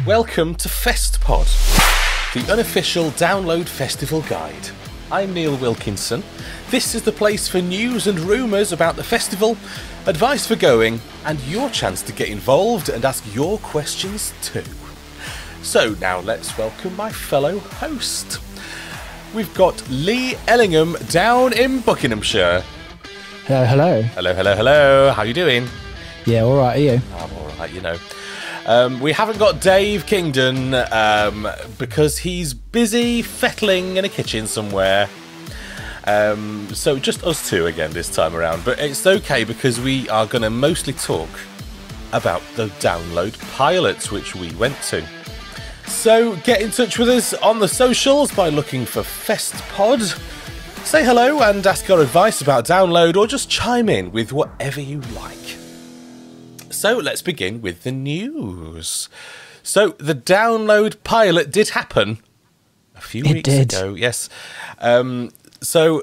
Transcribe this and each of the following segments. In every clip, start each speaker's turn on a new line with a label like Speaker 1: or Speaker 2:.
Speaker 1: Welcome to Festpod, the unofficial download festival guide. I'm Neil Wilkinson. This is the place for news and rumours about the festival, advice for going, and your chance to get involved and ask your questions too. So now let's welcome my fellow host. We've got Lee Ellingham down in Buckinghamshire.
Speaker 2: Hello, hello.
Speaker 1: Hello, hello, hello. How you doing?
Speaker 2: Yeah, all right, are you?
Speaker 1: I'm all right, you know. We haven't got Dave Kingdon because he's busy fettling in a kitchen somewhere. So just us two again this time around. But it's okay because we are going to mostly talk about the download pilots which we went to. So get in touch with us on the socials by looking for Festpod. Say hello and ask our advice about download, or just chime in with whatever you like. So let's begin with the news. So the download pilot did happen a few weeks ago. Yes. So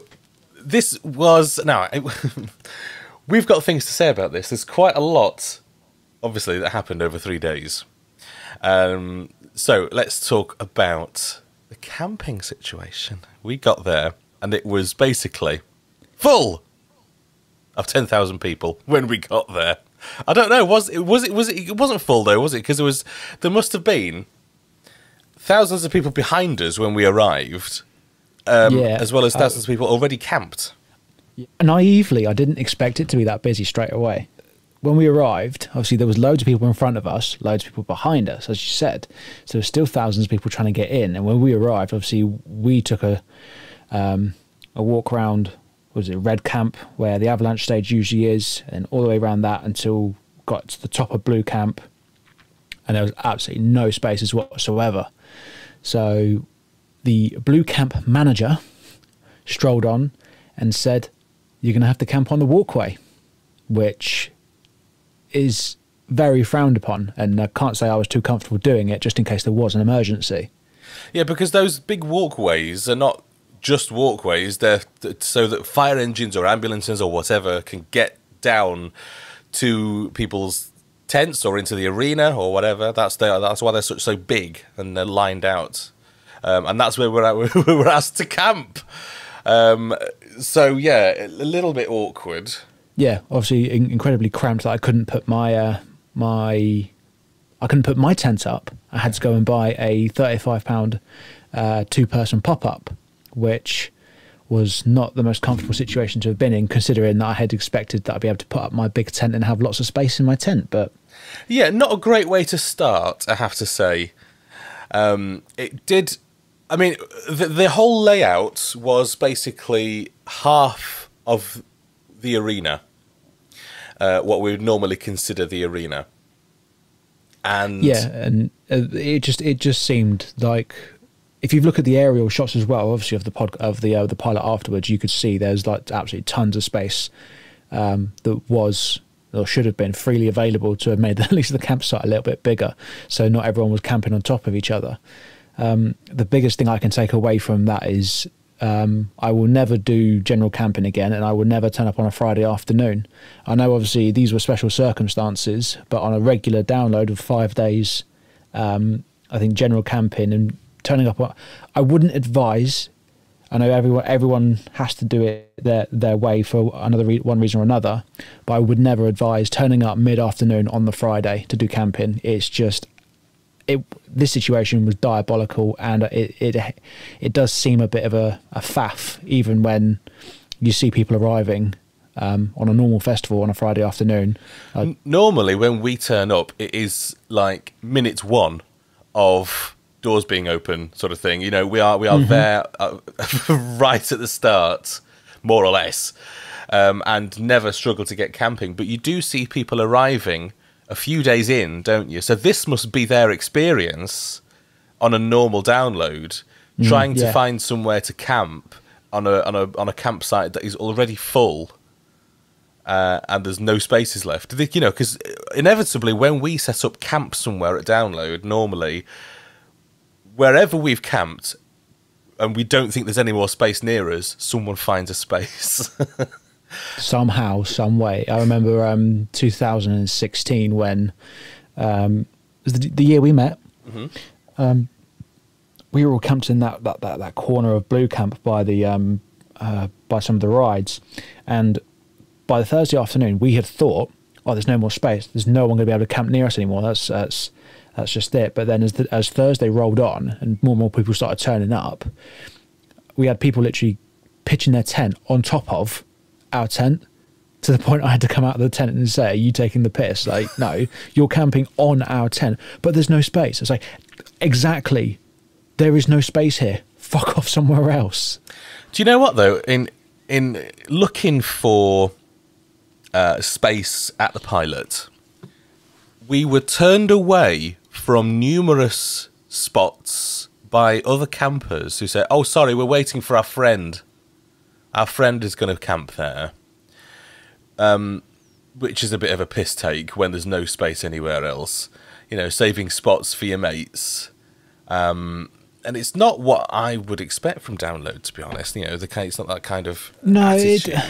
Speaker 1: this was... Now, we've got things to say about this. There's quite a lot, obviously, that happened over 3 days. So let's talk about the camping situation. We got there, and it was basically full of 10,000 people when we got there. I don't know. It wasn't full though, was it? Because there must have been thousands of people behind us when we arrived, as well as thousands of people already camped.
Speaker 2: Naively, I didn't expect it to be that busy straight away. When we arrived, obviously there was loads of people in front of us, loads of people behind us, as you said. So there were still thousands of people trying to get in. And when we arrived, obviously we took a walk around. Was it Red Camp, where the avalanche stage usually is, and all the way around that until got to the top of Blue Camp, and there was absolutely no spaces whatsoever. So the Blue Camp manager strolled on and said, "You're going to have to camp on the walkway," which is very frowned upon, and I can't say I was too comfortable doing it just in case there was an emergency.
Speaker 1: Yeah, because those big walkways are not just walkways. They're so that fire engines or ambulances or whatever can get down to people's tents or into the arena or whatever. That's why they're so big and they're lined out, and that's where we were asked to camp. So yeah, a little bit awkward. Yeah,
Speaker 2: obviously incredibly cramped. That I couldn't put my tent up. I had to go and buy a £35 two-person pop-up, which was not the most comfortable situation to have been in, considering that I had expected that I'd be able to put up my big tent and have lots of space in my tent. But
Speaker 1: yeah, not a great way to start, I have to say. It did... I mean, the whole layout was basically half of the arena, what we would normally consider the arena. And
Speaker 2: yeah, and it just seemed like... If you look at the aerial shots as well, obviously of the pilot afterwards, you could see there's like absolutely tons of space that was or should have been freely available to have made at least the campsite a little bit bigger, so not everyone was camping on top of each other. The biggest thing I can take away from that is I will never do general camping again, and I will never turn up on a Friday afternoon. I know obviously these were special circumstances, but on a regular download of 5 days, I think general camping and turning up, I wouldn't advise. I know everyone has to do it their way for one reason or another, but I would never advise turning up mid-afternoon on the Friday to do camping. It's just this situation was diabolical, and it does seem a bit of a faff, even when you see people arriving on a normal festival on a Friday afternoon.
Speaker 1: Normally, when we turn up, it is like minute one of doors being open, sort of thing. You know, we are there right at the start, more or less, and never struggle to get camping. But you do see people arriving a few days in, don't you? So this must be their experience on a normal download, trying to find somewhere to camp on a campsite that is already full. and there's no spaces left. You know, because inevitably when we set up camp somewhere at Download, normally wherever we've camped and we don't think there's any more space near us, someone finds a space.
Speaker 2: Somehow, some way. I remember 2016 when it was the year we met. We were all camped in that corner of Blue Camp by the by some of the rides, and by the Thursday afternoon we had thought, oh, there's no more space. There's no one going to be able to camp near us anymore. That's just it. But then as Thursday rolled on and more and more people started turning up, we had people literally pitching their tent on top of our tent, to the point I had to come out of the tent and say, are you taking the piss? Like, no, you're camping on our tent, but there's no space. It's like, exactly, there is no space here. Fuck off somewhere else.
Speaker 1: Do you know what, though? In looking for space at the Pilot, we were turned away from numerous spots by other campers who said, oh, sorry, we're waiting for our friend. Our friend is going to camp there. Which is a bit of a piss take when there's no space anywhere else. You know, saving spots for your mates. And it's not what I would expect from Download, to be honest. You know, it's not that kind of attitude.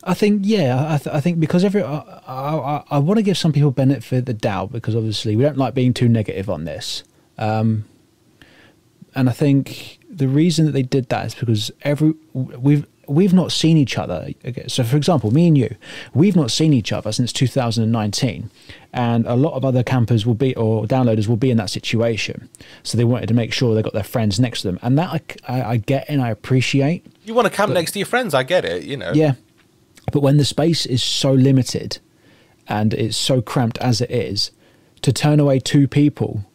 Speaker 2: I think, yeah, I think because I want to give some people benefit of the doubt, because obviously we don't like being too negative on this. And I think the reason that they did that is because we've not seen each other. So, for example, me and you, we've not seen each other since 2019, and a lot of other campers or downloaders will be in that situation. So they wanted to make sure they got their friends next to them, and that I get and I appreciate.
Speaker 1: You want to camp next to your friends, I get it, you know.
Speaker 2: Yeah, but when the space is so limited and it's so cramped as it is, to turn away 2 people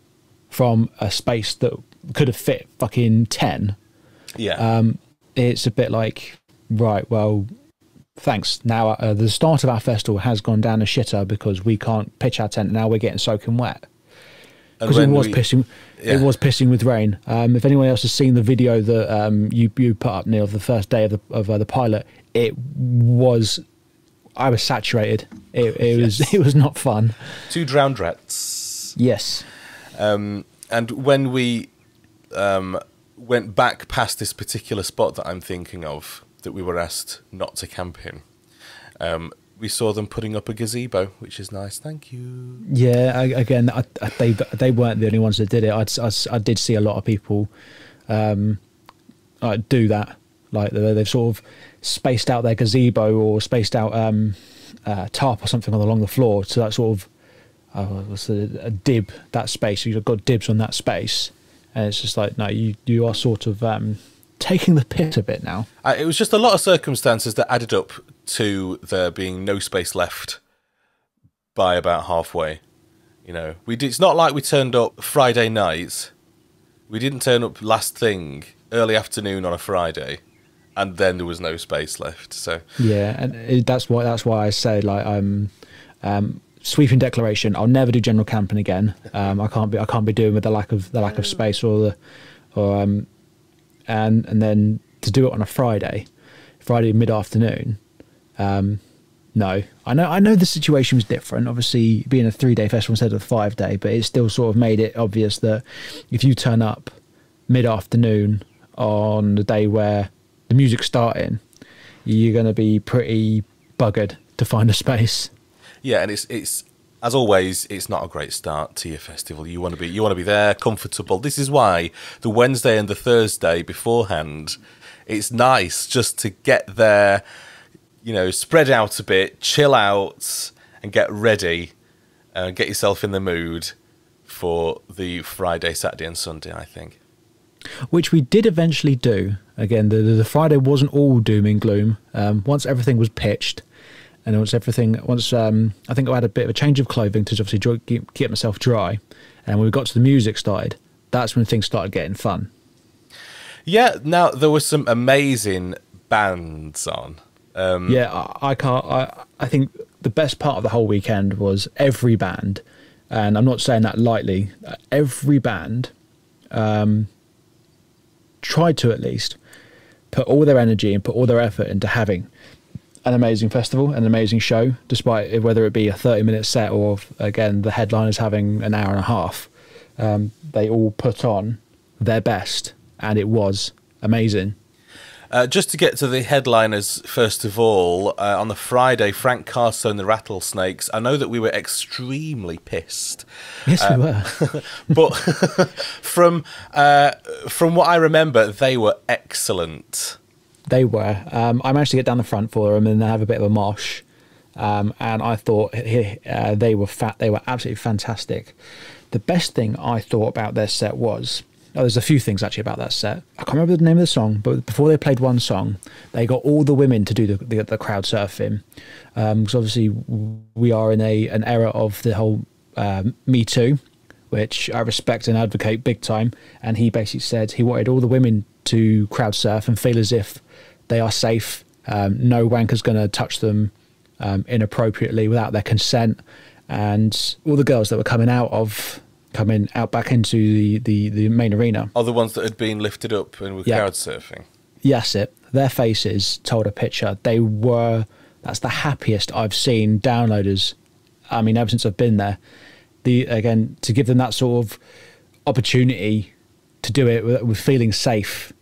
Speaker 2: from a space that could have fit fucking 10.
Speaker 1: Yeah.
Speaker 2: It's a bit like, right, well, thanks. Now the start of our festival has gone down a shitter because we can't pitch our tent, and now we're getting soaking wet. Because it was pissing with rain. If anyone else has seen the video that you put up, Neil, the first day of the Pilot, I was saturated. It was not fun.
Speaker 1: 2 drowned rats.
Speaker 2: Yes.
Speaker 1: And when we went back past this particular spot that I'm thinking of, that we were asked not to camp in, we saw them putting up a gazebo, which is nice. Thank you. Yeah,
Speaker 2: again, they weren't the only ones that did it. I did see a lot of people do that. Like they've sort of spaced out their gazebo or spaced out tarp or something along the floor to that sort of a dib, that space. You've got dibs on that space. And it's just like, no, you are sort of taking the piss a bit now.
Speaker 1: It was just a lot of circumstances that added up to there being no space left by about halfway. You know, it's not like we turned up Friday night. We didn't turn up last thing early afternoon on a Friday, and then there was no space left. So
Speaker 2: yeah, and that's why I say, like, sweeping declaration, I'll never do general camping again. I can't be doing with the lack of space and then to do it on a Friday mid-afternoon. No, I know the situation was different, obviously being a 3-day festival instead of a 5-day, but it still sort of made it obvious that if you turn up mid-afternoon on the day where the music's starting, you're going to be pretty buggered to find a space.
Speaker 1: Yeah, and it's as always, it's not a great start to your festival. You want to be there, comfortable. This is why the Wednesday and the Thursday beforehand, it's nice just to get there, you know, spread out a bit, chill out, and get ready, and get yourself in the mood for the Friday, Saturday, and Sunday, I think.
Speaker 2: Which we did eventually do. Again, the Friday wasn't all doom and gloom. Once everything was pitched. And once I think I had a bit of a change of clothing to obviously keep myself dry. And when we got to the music started, that's when things started getting fun. Yeah,
Speaker 1: now there were some amazing bands on.
Speaker 2: I think the best part of the whole weekend was every band, and I'm not saying that lightly, every band tried to at least put all their energy and put all their effort into having an amazing festival, an amazing show, despite whether it be a 30-minute set or, again, the headliners having an hour and a half. They all put on their best, and it was amazing.
Speaker 1: Just to get to the headliners, first of all, on the Friday, Frank Carter and the Rattlesnakes, I know that we were extremely pissed.
Speaker 2: Yes, we were.
Speaker 1: But from what I remember, they were excellent.
Speaker 2: They were. I managed to get down the front for them and have a bit of a mosh. And I thought they were They were absolutely fantastic. The best thing I thought about their set was... Oh, there's a few things actually about that set. I can't remember the name of the song, but before they played one song, they got all the women to do the crowd surfing. Because obviously we are in an era of the whole Me Too, which I respect and advocate big time. And he basically said he wanted all the women to crowd surf and feel as if they are safe. No wanker's going to touch them inappropriately without their consent. And all the girls that were coming out back into the main arena.
Speaker 1: Oh, the ones that had been lifted up and were crowd surfing.
Speaker 2: Yes, their faces told a picture. That's the happiest I've seen downloaders. I mean, ever since I've been there. Again, to give them that sort of opportunity to do it with feeling safe.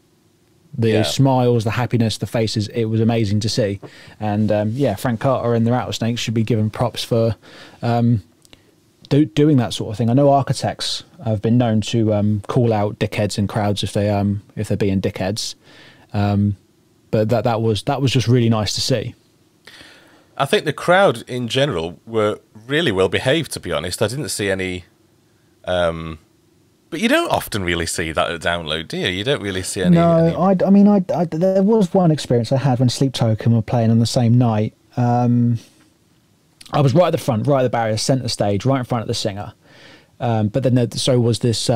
Speaker 2: The smiles, the happiness, the faces, it was amazing to see. And Frank Carter and the Rattlesnakes should be given props for doing that sort of thing. I know architects have been known to call out dickheads in crowds if they're being dickheads, but that was just really nice to see.
Speaker 1: I think the crowd in general were really well behaved, to be honest. I didn't see any, but you don't often really see that at Download, do you? You don't really see any.
Speaker 2: No, I mean, there was one experience I had when Sleep Token were playing on the same night. I was right at the front, right at the barrier, centre stage, right in front of the singer. But then so was this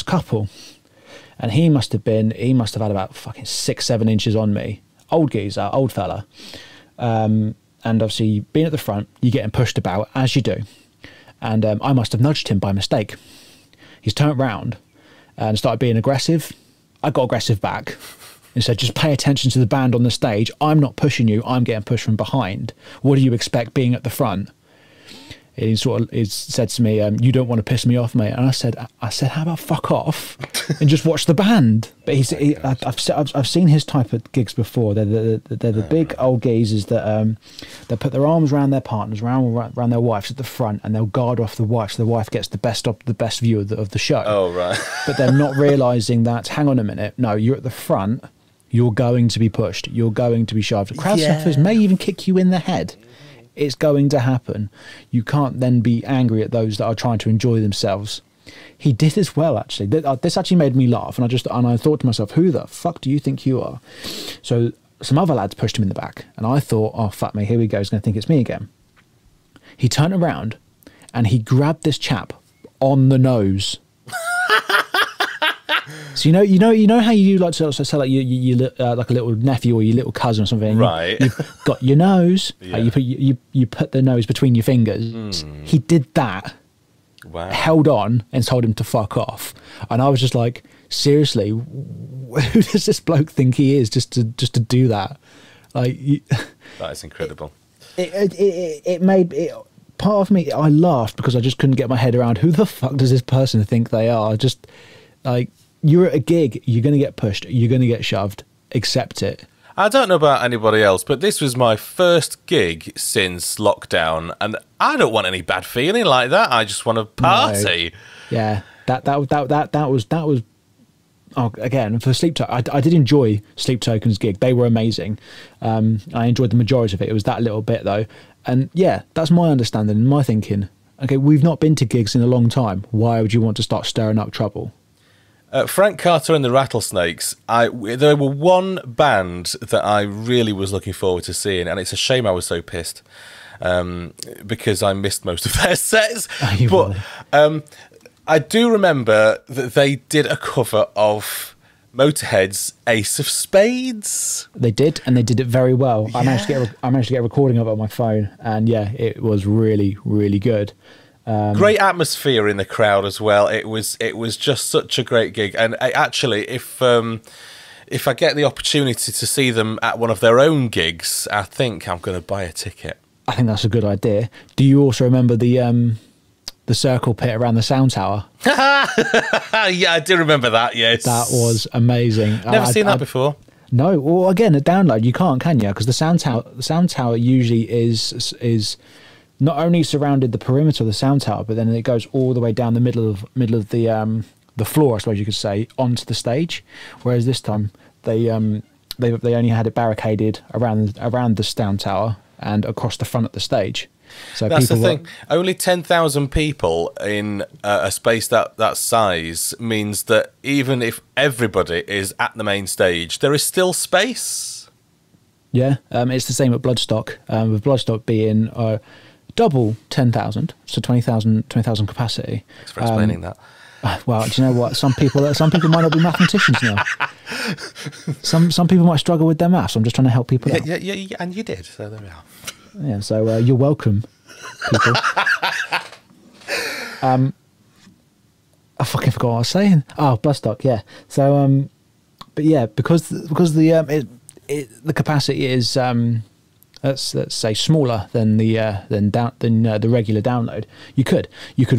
Speaker 2: couple, and he must have had about fucking 6-7 inches on me. Old geezer, old fella. And obviously being at the front, you're getting pushed about as you do. And I must have nudged him by mistake. He's turned round and started being aggressive. I got aggressive back. And said, just pay attention to the band on the stage. I'm not pushing you. I'm getting pushed from behind. What do you expect being at the front? He said to me, you don't want to piss me off, mate. And I said, how about fuck off and just watch the band? But I've seen his type of gigs before. They're the big old geezers that they put their arms around their partners, around their wives at the front, and they'll guard off the wife so the wife gets the best view of the show.
Speaker 1: Oh, right.
Speaker 2: But they're not realising that, hang on a minute, no, you're at the front, you're going to be pushed, you're going to be shoved. Crowd surfers may even kick you in the head. It's going to happen. You can't then be angry at those that are trying to enjoy themselves. He did as well, actually. This actually made me laugh, and I thought to myself, who the fuck do you think you are? So some other lads pushed him in the back, and I thought, oh, fuck me, here we go, he's going to think it's me again. He turned around, and he grabbed this chap on the nose. So you know how you like to say like you like a little nephew or your little cousin or something,
Speaker 1: right?
Speaker 2: You've got your nose. Yeah. You put the nose between your fingers. He did that.
Speaker 1: Wow.
Speaker 2: Held on and told him to fuck off. And I was just like, seriously, who does this bloke think he is just to do that? Like,
Speaker 1: that is incredible.
Speaker 2: It made it. Part of me, I laughed because I just couldn't get my head around who the fuck does this person think they are. Just like, you're at a gig, you're going to get pushed, you're going to get shoved, accept it.
Speaker 1: I don't know about anybody else, but this was my first gig since lockdown, and I don't want any bad feeling like that. I just want to party.
Speaker 2: No. Yeah, that was. Oh, again, for Sleep Token, I did enjoy Sleep Token's gig. They were amazing. I enjoyed the majority of it. It was that little bit though, and yeah, that's my understanding and my thinking. Okay, we've not been to gigs in a long time. Why would you want to start stirring up trouble?
Speaker 1: Frank Carter and the Rattlesnakes, there were one band that I really was looking forward to seeing, and it's a shame I was so pissed because I missed most of their sets. But I do remember that they did a cover of Motorhead's Ace of Spades.
Speaker 2: They did, and they did it very well.
Speaker 1: Yeah.
Speaker 2: I managed to get a recording of it on my phone, and yeah, it was really, really good.
Speaker 1: Great atmosphere in the crowd as well. It was just such a great gig. And actually, if if I get the opportunity to see them at one of their own gigs, I think I'm going to buy a ticket.
Speaker 2: I think that's a good idea. Do you also remember the circle pit around the sound tower?
Speaker 1: Yeah, I do remember that. Yes,
Speaker 2: That was amazing.
Speaker 1: Never seen that before.
Speaker 2: No, well, again, a download you can't, can you? Because the sound tower usually is not only surrounded the perimeter of the sound tower, but then it goes all the way down the middle of the floor, I suppose you could say, onto the stage. Whereas this time they only had it barricaded around the sound tower and across the front of the stage. So
Speaker 1: that's the thing. Only 10,000 people in a space that size means that even if everybody is at the main stage, there is still space.
Speaker 2: Yeah, it's the same at Bloodstock. With Bloodstock being double 10,000, so 20,000 capacity.
Speaker 1: Thanks for explaining that.
Speaker 2: Well, do you know what? Some people might not be mathematicians now. Some people might struggle with their maths. I'm just trying to help people out.
Speaker 1: Yeah, and you did. So there we are.
Speaker 2: Yeah, so you're welcome, people. I fucking forgot what I was saying. Oh, Bloodstock, yeah. So, but yeah, because the capacity is let's say smaller than the regular download, you could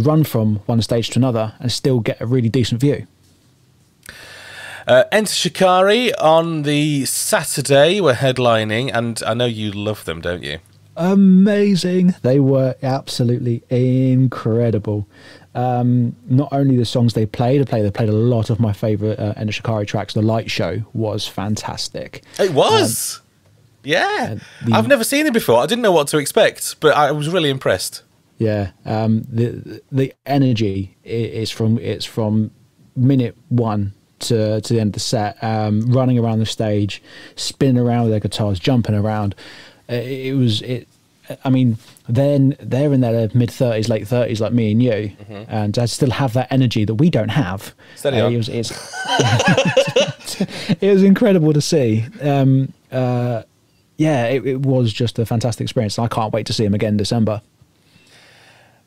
Speaker 2: run from one stage to another and still get a really decent view.
Speaker 1: Enter Shikari on the Saturday. We're headlining, and I know you love them, don't you?
Speaker 2: Amazing. They were absolutely incredible. Not only the songs they played a lot of my favourite Enter Shikari tracks. The light show was fantastic.
Speaker 1: It was. Yeah. I've never seen it before. I didn't know what to expect, but I was really impressed.
Speaker 2: Yeah. The energy is from minute one to the end of the set, running around the stage, spinning around with their guitars, jumping around. I mean, then they're in their mid-30s, late 30s, like me and you, and I still have that energy that we don't have. It was incredible to see. Yeah, it was just a fantastic experience. I can't wait to see them again in December.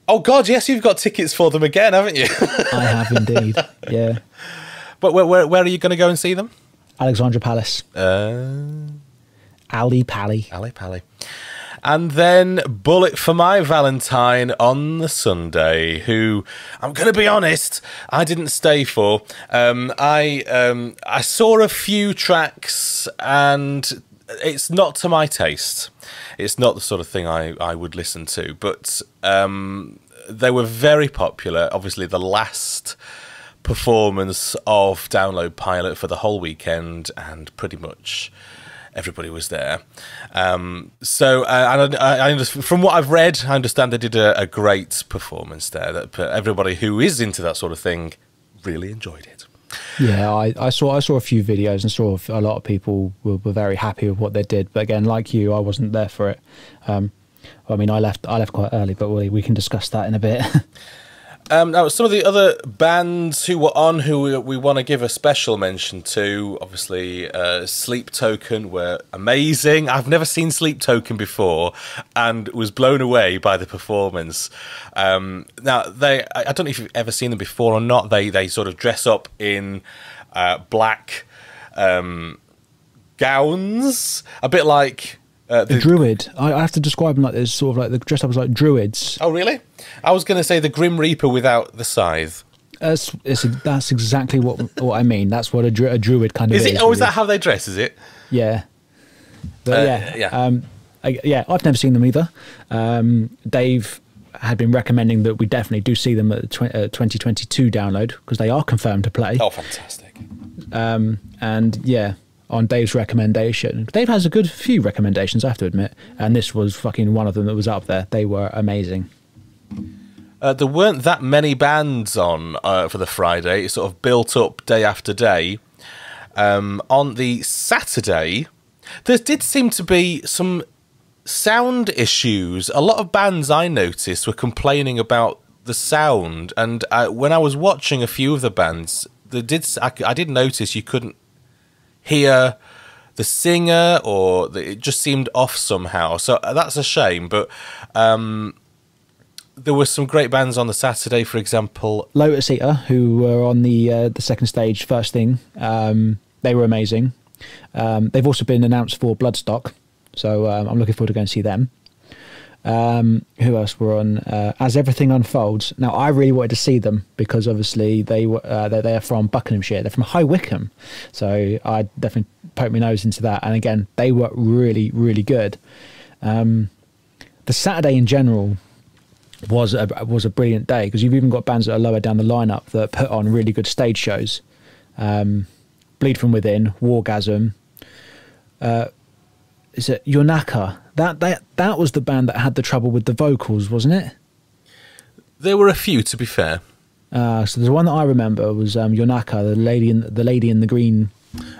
Speaker 1: Oh God, yes, you've got tickets for them again, haven't you?
Speaker 2: I have indeed. Yeah.
Speaker 1: But where are you going to go and see them?
Speaker 2: Alexandra Palace. Ali Pally.
Speaker 1: And then Bullet for My Valentine on the Sunday, who, I'm going to be honest, I didn't stay for. I saw a few tracks and it's not to my taste. It's not the sort of thing I would listen to, but they were very popular. Obviously, the last performance of Download Pilot for the whole weekend, and pretty much everybody was there. So from what I've read, I understand they did a great performance there. That everybody who is into that sort of thing really enjoyed it.
Speaker 2: Yeah, I saw a few videos and saw a lot of people were very happy with what they did. But again, like you, I wasn't there for it. I mean, I left quite early, but we can discuss that in a bit.
Speaker 1: Now, some of the other bands who were on, who we want to give a special mention to, obviously, Sleep Token were amazing. I've never seen Sleep Token before and was blown away by the performance. Now, I don't know if you've ever seen them before or not. They sort of dress up in black gowns, a bit like...
Speaker 2: the Druid. I have to describe them like this, sort of like the dress up as like druids.
Speaker 1: Oh, really? I was going to say the Grim Reaper without the scythe.
Speaker 2: That's exactly what I mean. That's what a druid kind of is.
Speaker 1: Is it? Or is that how they dress? Is it?
Speaker 2: Yeah. But yeah. I've never seen them either. Dave had been recommending that we definitely do see them at the 2022 download because they are confirmed to play.
Speaker 1: Oh, fantastic.
Speaker 2: And yeah. On Dave's recommendation. Dave has a good few recommendations, I have to admit, and this was fucking one of them that was up there. They were amazing.
Speaker 1: There weren't that many bands on for the Friday. It sort of built up day after day. On the Saturday, there did seem to be some sound issues. A lot of bands I noticed were complaining about the sound, and when I was watching a few of the bands, I did notice you couldn't hear the singer, or it just seemed off somehow. So that's a shame, but there were some great bands on the Saturday, for example.
Speaker 2: Lotus Eater, who were on the second stage first thing. They were amazing. They've also been announced for Bloodstock, so I'm looking forward to going to see them. Who else were on? As Everything Unfolds. Now, I really wanted to see them because obviously they are from Buckinghamshire. They're from High Wycombe, so I definitely poked my nose into that. And again, they were really, really good. The Saturday in general was a brilliant day because you've even got bands that are lower down the lineup that put on really good stage shows. Bleed From Within, Wargasm. Is it Yonaka? That was the band that had the trouble with the vocals, wasn't it?
Speaker 1: There were a few, to be fair.
Speaker 2: So there's one that I remember was Yonaka, the lady in the green.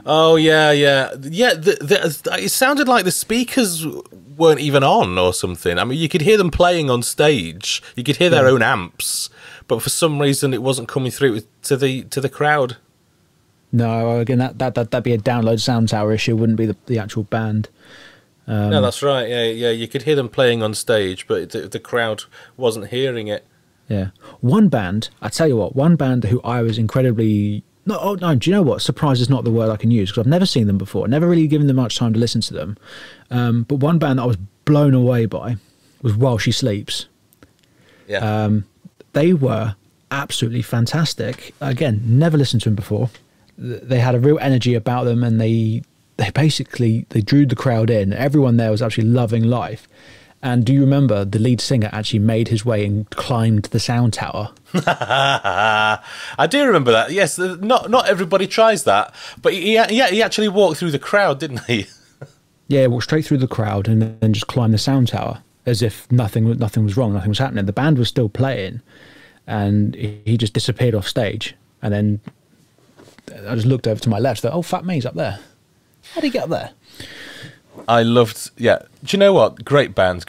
Speaker 1: Oh yeah. It sounded like the speakers weren't even on or something. I mean, you could hear them playing on stage. You could hear their own amps, but for some reason, it wasn't coming through to the crowd.
Speaker 2: No, again, that'd be a download sound tower issue. It wouldn't be the actual band.
Speaker 1: No, that's right. Yeah. You could hear them playing on stage, but the crowd wasn't hearing it.
Speaker 2: Yeah. One band, I tell you what, one band who I was incredibly... No, do you know what? Surprised is not the word I can use, because I've never seen them before. Never really given them much time to listen to them. But one band that I was blown away by was While She Sleeps.
Speaker 1: Yeah.
Speaker 2: They were absolutely fantastic. Again, never listened to them before. They had a real energy about them, and they drew the crowd in. Everyone there was actually loving life. And do you remember the lead singer actually made his way and climbed the sound tower?
Speaker 1: I do remember that. Yes, not everybody tries that, but he actually walked through the crowd, didn't he?
Speaker 2: Yeah, he walked straight through the crowd and then just climbed the sound tower as if nothing was wrong, nothing was happening. The band was still playing, and he just disappeared off stage. And then I just looked over to my left, thought, oh, Fat Me's up there. How did he get up there?
Speaker 1: I loved, do you know what? Great bands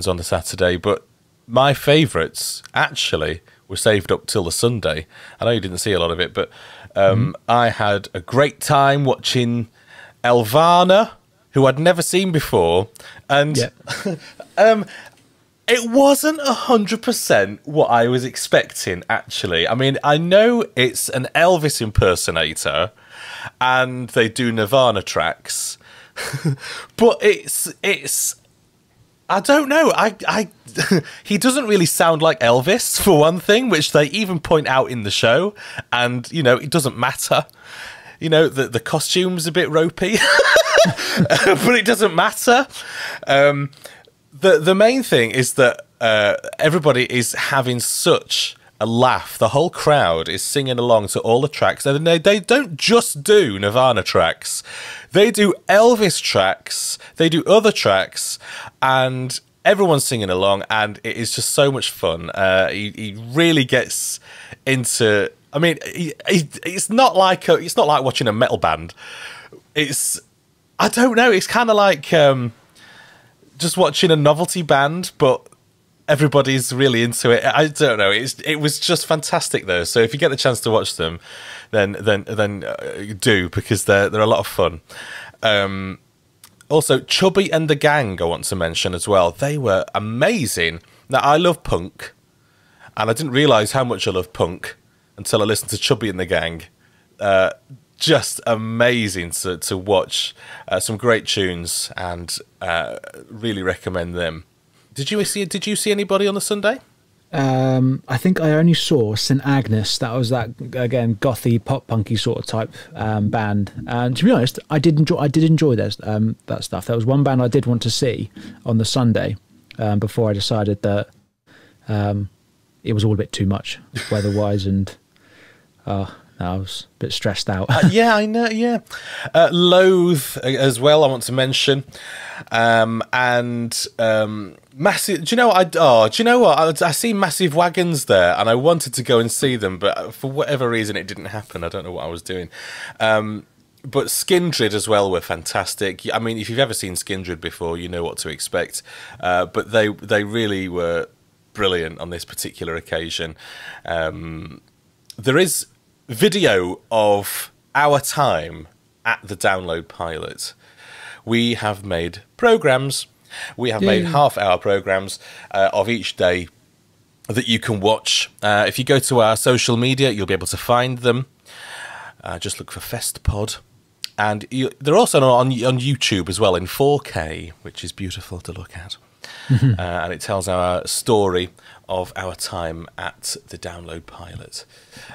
Speaker 1: on the Saturday, but my favourites actually were saved up till the Sunday. I know you didn't see a lot of it, but I had a great time watching Elvana, who I'd never seen before, and it wasn't 100% what I was expecting, actually. I mean, I know it's an Elvis impersonator, and they do Nirvana tracks, but it's I don't know. He doesn't really sound like Elvis, for one thing, which they even point out in the show, and it doesn't matter. The costume's a bit ropey, but it doesn't matter. The main thing is that everybody is having such a laugh. The whole crowd is singing along to all the tracks. And they don't just do Nirvana tracks. They do Elvis tracks. They do other tracks. And everyone's singing along. And it is just so much fun. He really gets into... I mean, it's not like watching a metal band. I don't know. It's kind of like just watching a novelty band, but everybody's really into it. I don't know. It was just fantastic though. So if you get the chance to watch them, then do, because they're a lot of fun. Also, Chubby and the Gang I want to mention as well. They were amazing. Now, I love punk, and I didn't realise how much I love punk until I listened to Chubby and the Gang. Just amazing to watch. Some great tunes, and really recommend them. Did you see anybody on the Sunday?
Speaker 2: I think I only saw St Agnes. That was that, again, gothy pop punky sort of type band. And to be honest, I did enjoy that stuff. There was one band I did want to see on the Sunday before I decided that it was all a bit too much weather-wise, and I was a bit stressed out.
Speaker 1: Yeah, I know. Yeah, Loathe as well. I want to mention, and Massive. Do you know what? Do you know what? I see Massive Wagons there, and I wanted to go and see them, but for whatever reason, it didn't happen. I don't know what I was doing. But Skindred as well were fantastic. I mean, if you've ever seen Skindred before, you know what to expect. But they really were brilliant on this particular occasion. There is video of our time at the Download Pilot. We have made programs. We have made half-hour programs of each day that you can watch. If you go to our social media, you'll be able to find them. Just look for Festpod. they're also on YouTube as well in 4K, which is beautiful to look at. And it tells our story of our time at the Download Pilot.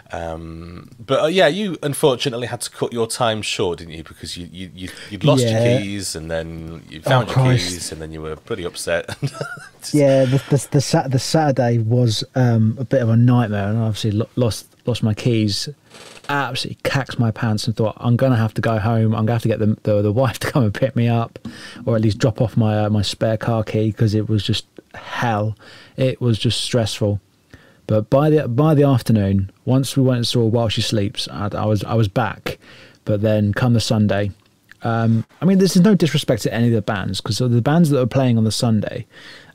Speaker 1: But yeah, you unfortunately had to cut your time short, didn't you? Because you'd lost your keys, and then you found your keys, and then you were pretty upset.
Speaker 2: Yeah, the Saturday was a bit of a nightmare, and I obviously lost my keys. Absolutely cacked my pants and thought, I'm going to have to go home. I'm going to have to get the wife to come and pick me up, or at least drop off my spare car key, because it was just hell. It was just stressful. But by the afternoon, once we went and saw While She Sleeps, I was back. But then come the Sunday, I mean, this is no disrespect to any of the bands, because the bands that were playing on the Sunday,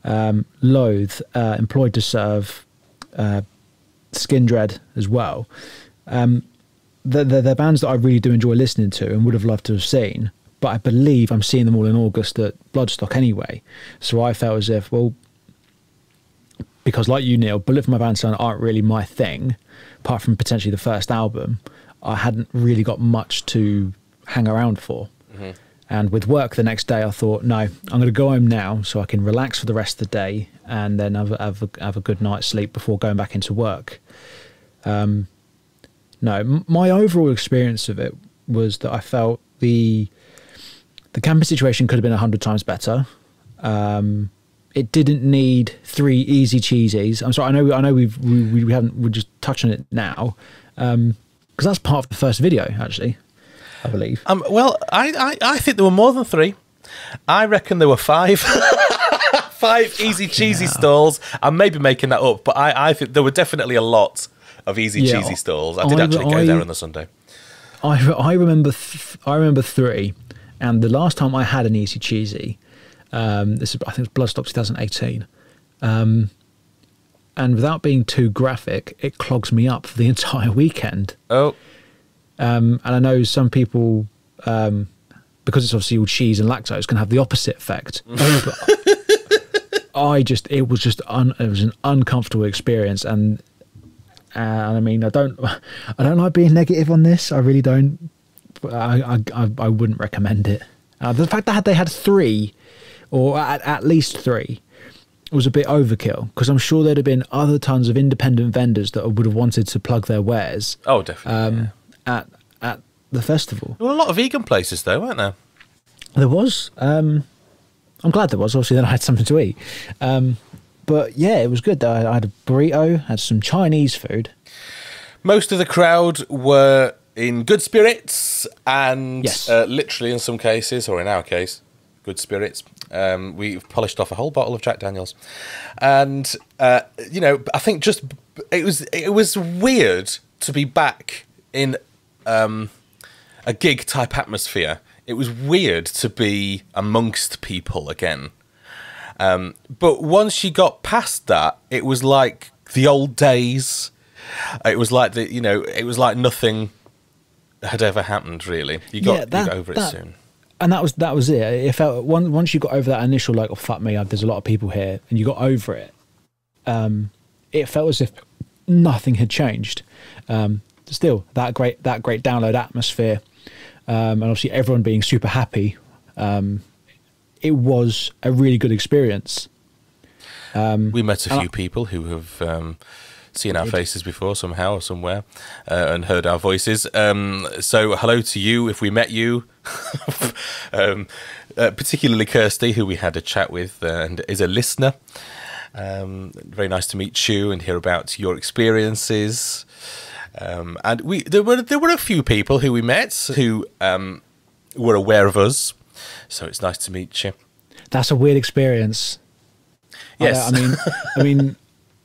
Speaker 2: Loathe, Employed to Serve, Skin Dread as well. They're bands that I really do enjoy listening to and would have loved to have seen, but I believe I'm seeing them all in August at Bloodstock anyway. So I felt as if, well, because like you, Neil, Bullet for My Bandstand aren't really my thing, apart from potentially the first album, I hadn't really got much to hang around for. Mm-hmm. And with work the next day, I thought, no, I'm going to go home now so I can relax for the rest of the day and then have a good night's sleep before going back into work. No, my overall experience of it was that I felt the camping situation could have been 100 times better. It didn't need 3 easy cheesies. I'm sorry, I know we're just touching it now, because that's part of the first video, actually, I believe.
Speaker 1: Well, I think there were more than 3. I reckon there were 5. 5 easy cheesy stalls. I'm maybe making that up, but I think there were definitely a lot of easy cheesy stalls. I did actually go there on the Sunday.
Speaker 2: I remember 3, and the last time I had an easy cheesy, I think it was Bloodstock 2018, and without being too graphic, it clogs me up for the entire weekend. Oh, and I know some people, because it's obviously all cheese and lactose, can have the opposite effect. It was an uncomfortable experience, and I mean, I don't like being negative on this. I really don't. I wouldn't recommend it. The fact that they had 3, or at least 3, was a bit overkill, because I'm sure there'd have been other tons of independent vendors that would have wanted to plug their wares.
Speaker 1: Oh, definitely.
Speaker 2: At the festival.
Speaker 1: There were a lot of vegan places, though, weren't there?
Speaker 2: There was. I'm glad there was. Obviously, then I had something to eat. But yeah, it was good. I had a burrito, had some Chinese food.
Speaker 1: Most of the crowd were in good spirits, and literally in some cases, or in our case, good spirits. We've polished off a whole bottle of Jack Daniels, and you know, I think just it was weird to be back in a gig type atmosphere. It was weird to be amongst people again. But once you got past that, it was like the old days. It was like it was like nothing had ever happened, really. You got over it soon.
Speaker 2: And that was it. It felt once you got over that initial, like, oh fuck me, there's a lot of people here, and you got over it. It felt as if nothing had changed. Still, that great download atmosphere, and obviously everyone being super happy. It was a really good experience.
Speaker 1: We met a few people who have seen our faces before somehow or somewhere, and heard our voices. So hello to you if we met you. Particularly Kirsty, who we had a chat with and is a listener. Very nice to meet you and hear about your experiences. And there were a few people who we met who were aware of us. So it's nice to meet you.
Speaker 2: That's a weird experience.
Speaker 1: Yes.
Speaker 2: I mean,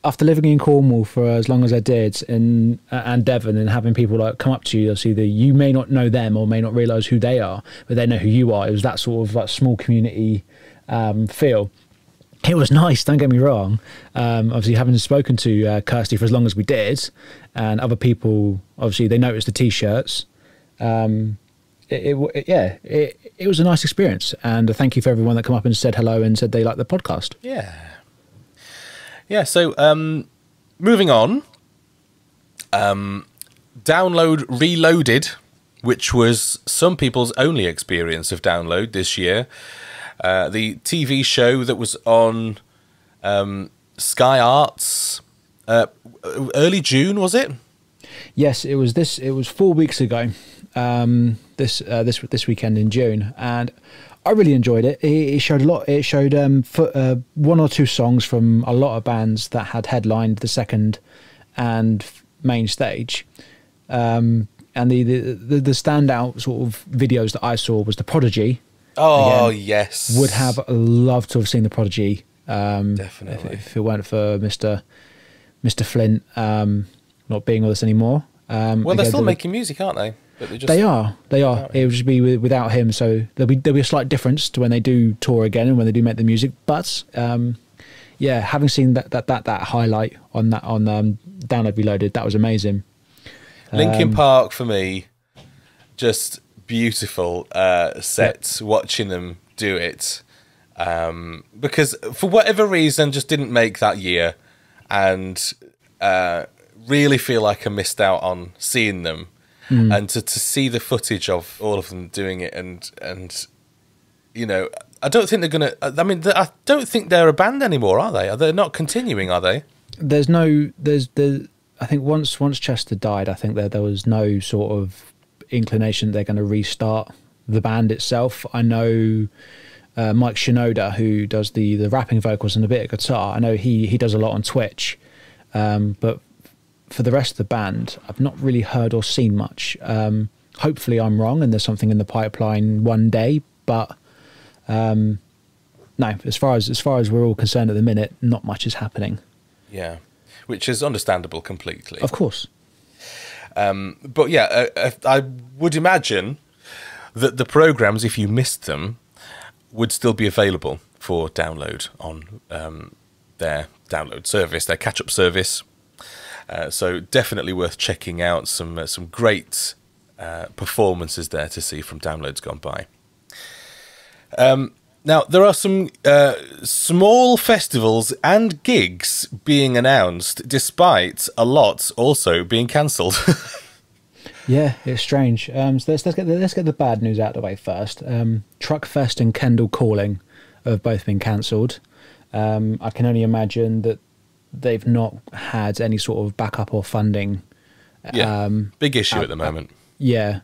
Speaker 2: after living in Cornwall for as long as I did, and Devon, and having people like come up to you, either you may not know them or may not realise who they are, but they know who you are. It was that sort of like small community feel. It was nice, don't get me wrong. Obviously, having spoken to Kirsty for as long as we did, and other people, obviously, they noticed the T-shirts. It was a nice experience, and thank you for everyone that come up and said hello and said they liked the podcast.
Speaker 1: Yeah. So moving on, Download Reloaded which was some people's only experience of Download this year. The TV show that was on Sky Arts early June, was it?
Speaker 2: Yes, it was. It was 4 weeks ago. This weekend in June, and I really enjoyed it. It showed a lot. It showed one or two songs from a lot of bands that had headlined the second and main stage. And the standout sort of videos that I saw was The Prodigy.
Speaker 1: Oh,
Speaker 2: Again,
Speaker 1: yes.
Speaker 2: would have loved to have seen The Prodigy.
Speaker 1: Definitely.
Speaker 2: If it weren't for Mr. Flint not being with us anymore.
Speaker 1: Well, they're still making music, aren't they? But
Speaker 2: they are. It would just be without him. So there'll be a slight difference to when they do tour again and when they do make the music. But yeah, having seen that highlight on Download Reloaded, that was amazing.
Speaker 1: Linkin Park for me, just beautiful sets. Yep. Watching them do it, because for whatever reason, just didn't make that year, and really feel like I missed out on seeing them, and to see the footage of all of them doing it, and you know, I don't think they're gonna. I mean, I don't think they're a band anymore, are they? Are they not continuing? Are they?
Speaker 2: There's. I think once Chester died, I think there was no sort of inclination they're going to restart the band itself. I know Mike Shinoda, who does the rapping vocals and a bit of guitar, I know he does a lot on Twitch, but for the rest of the band, I've not really heard or seen much. Hopefully I'm wrong and there's something in the pipeline one day, but no, as far as we're all concerned at the minute, not much is happening.
Speaker 1: Yeah. Which is understandable completely.
Speaker 2: Of course.
Speaker 1: But yeah, I would imagine that the programs, if you missed them, would still be available for download on their download service, their catch-up service. So definitely worth checking out. Some great performances there to see from downloads gone by. Now, there are some small festivals and gigs being announced, despite a lot also being cancelled.
Speaker 2: Yeah, it's strange. So let's get the bad news out of the way first. Truckfest and Kendall Calling have both been cancelled. I can only imagine that they've not had any sort of backup or funding.
Speaker 1: Yeah, big issue at the moment.
Speaker 2: Yeah.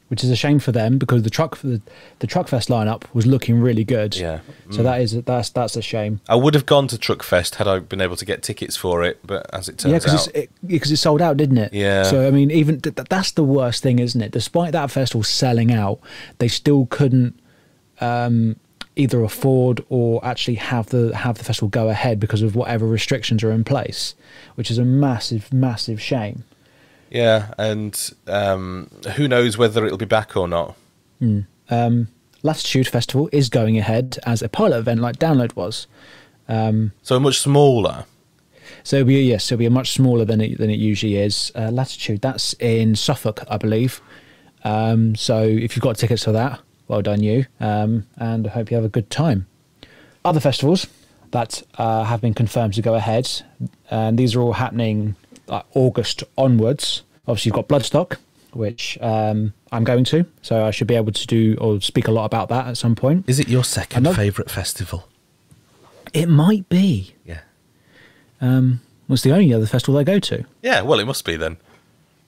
Speaker 2: Which is a shame for them because the Truckfest lineup was looking really good.
Speaker 1: Yeah,
Speaker 2: so that's a shame.
Speaker 1: I would have gone to Truckfest had I been able to get tickets for it, but as it turns out,
Speaker 2: because it sold out, didn't it?
Speaker 1: Yeah.
Speaker 2: So I mean, even that's the worst thing, isn't it? Despite that festival selling out, they still couldn't either afford or actually have the festival go ahead because of whatever restrictions are in place, which is a massive shame.
Speaker 1: Yeah, and who knows whether it'll be back or not.
Speaker 2: Latitude Festival is going ahead as a pilot event like Download was.
Speaker 1: So much smaller.
Speaker 2: So it'll be a much smaller than it usually is. Latitude, that's in Suffolk, I believe. So if you've got tickets for that, well done you, and I hope you have a good time. Other festivals that have been confirmed to go ahead, and these are all happening August onwards. Obviously you've got Bloodstock, which I'm going to, so I should be able to do or speak a lot about that at some point.
Speaker 1: Is it your second favourite festival?
Speaker 2: It might be.
Speaker 1: Yeah.
Speaker 2: Well, it's the only other festival I go to.
Speaker 1: Yeah, well, it must be then.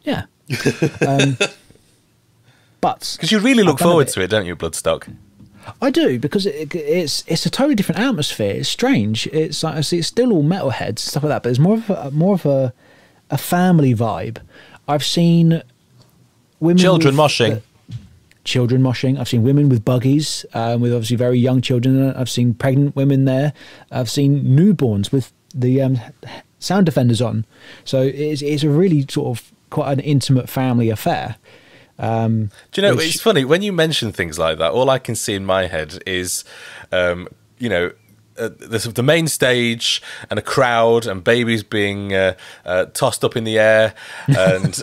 Speaker 2: Yeah. But
Speaker 1: because you really look forward to it, don't you, Bloodstock?
Speaker 2: I do, because it's a totally different atmosphere. It's strange. It's like, I see, it's still all metalheads, stuff like that, but it's more of a family vibe. I've seen women
Speaker 1: children moshing.
Speaker 2: Children moshing. I've seen women with buggies, with obviously very young children. I've seen pregnant women there. I've seen newborns with the sound defenders on. So it's a really sort of quite an intimate family affair.
Speaker 1: Do you know, it's funny when you mention things like that, all I can see in my head is you know, the main stage and a crowd and babies being tossed up in the air and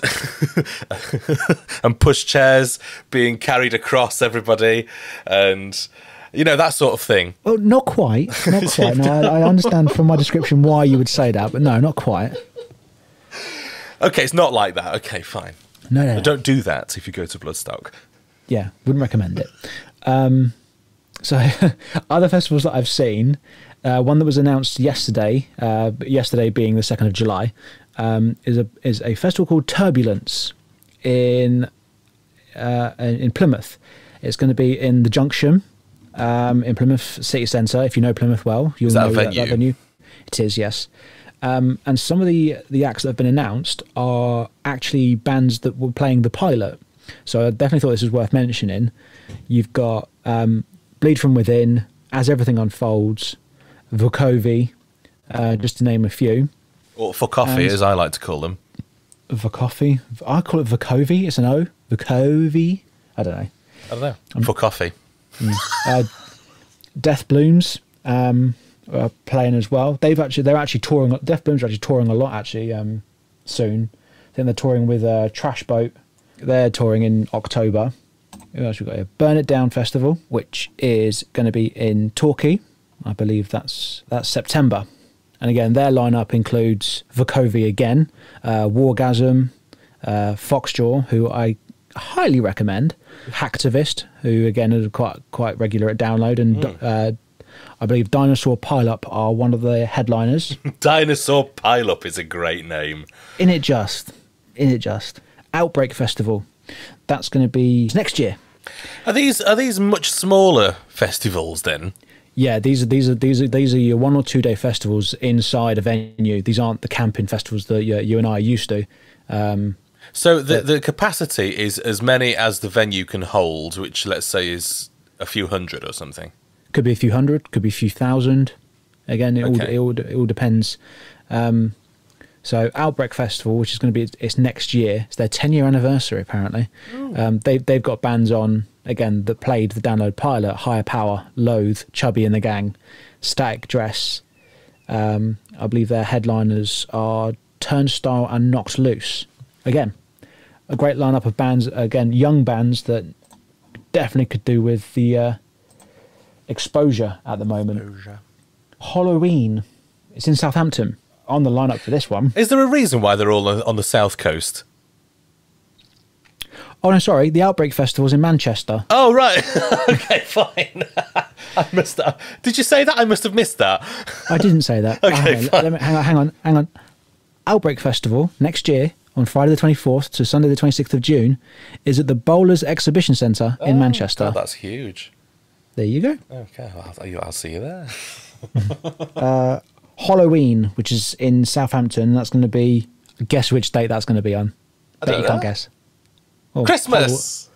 Speaker 1: and push chairs being carried across everybody, and you know, that sort of thing.
Speaker 2: Well, not quite. No, I understand from my description why you would say that, but no, not quite.
Speaker 1: Okay, it's not like that. Okay, fine.
Speaker 2: No.
Speaker 1: Don't do that if you go to Bloodstock.
Speaker 2: Yeah, wouldn't recommend it. So other festivals that I've seen, one that was announced yesterday, yesterday being the 2nd of July, is a festival called Turbulence in Plymouth. It's going to be in the Junction, in Plymouth City Centre. If you know Plymouth well, you'll know that venue. It is, yes. And some of the acts that have been announced are actually bands that were playing the pilot. So I definitely thought this was worth mentioning. You've got Bleed From Within, As Everything Unfolds, Vukovi, just to name a few.
Speaker 1: Or for coffee, as I like to call them.
Speaker 2: Vukovi? I call it Vukovi. It's an O. Vukovi? I don't know.
Speaker 1: For coffee.
Speaker 2: Death Blooms are playing as well. They're actually touring. Death Blooms are actually touring a lot actually soon. I think they're touring with Trash Boat. They're touring in October. Who else we got here? Burn It Down Festival, which is going to be in Torquay. I believe that's September. And again, their lineup includes Vukovi again, Wargasm, Foxjaw, who I highly recommend, Hacktivist, who again is quite regular at Download, and I believe Dinosaur Pileup are one of the headliners.
Speaker 1: Dinosaur Pileup is a great name.
Speaker 2: In it just. Outbreak Festival. That's going to be next year.
Speaker 1: Are these much smaller festivals then?
Speaker 2: Yeah, these are your 1 or 2 day festivals inside a venue. These aren't the camping festivals that you and I are used to.
Speaker 1: So the capacity is as many as the venue can hold, which let's say is a few hundred or something.
Speaker 2: Could be a few hundred, could be a few thousand. Again, it all depends. So Outbreak Festival, which is going to be it's next year. It's their 10-year anniversary apparently. They've got bands on again that played the Download pilot: Higher Power, Loathe, Chubby and the Gang, Static Dress. I believe their headliners are Turnstile and Knocked Loose. Again, a great lineup of bands. Again, young bands that definitely could do with the exposure at the moment. Halloween. It's in Southampton. On the lineup for this one.
Speaker 1: Is there a reason why they're all on the south coast?
Speaker 2: Oh no, sorry. The Outbreak Festival's in Manchester.
Speaker 1: Oh right. Okay, fine. I must. Did you say that? I must have missed that.
Speaker 2: I didn't say that.
Speaker 1: Okay, fine.
Speaker 2: Hang on. Outbreak Festival next year on Friday the 24th to Sunday the 26th of June is at the Bowlers Exhibition Centre in Manchester.
Speaker 1: God, that's huge.
Speaker 2: There you go.
Speaker 1: Okay, I'll see you there.
Speaker 2: Halloween, which is in Southampton, that's going to be. Guess which date that's going to be on.
Speaker 1: I bet you
Speaker 2: can't guess. Oh,
Speaker 1: Christmas.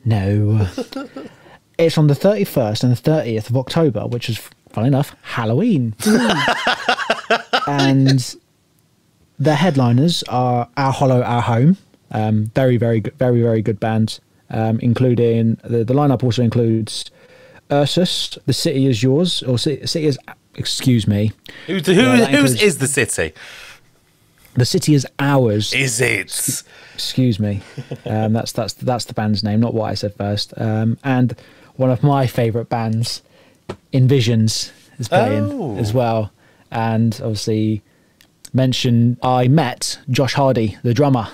Speaker 2: No. It's on the 31st and the 30th of October, which is, fun enough, Halloween. And their headliners are Our Hollow, Our Home. Very, very good, very, very good bands. Including the lineup also includes Ursus, The City Is Yours, or City Is. Excuse me.
Speaker 1: Whose is the city?
Speaker 2: The City Is Ours.
Speaker 1: Is it?
Speaker 2: Excuse me. That's the band's name, not what I said first. And one of my favourite bands, Envisions, is playing as well. And obviously, I met Josh Hardy, the drummer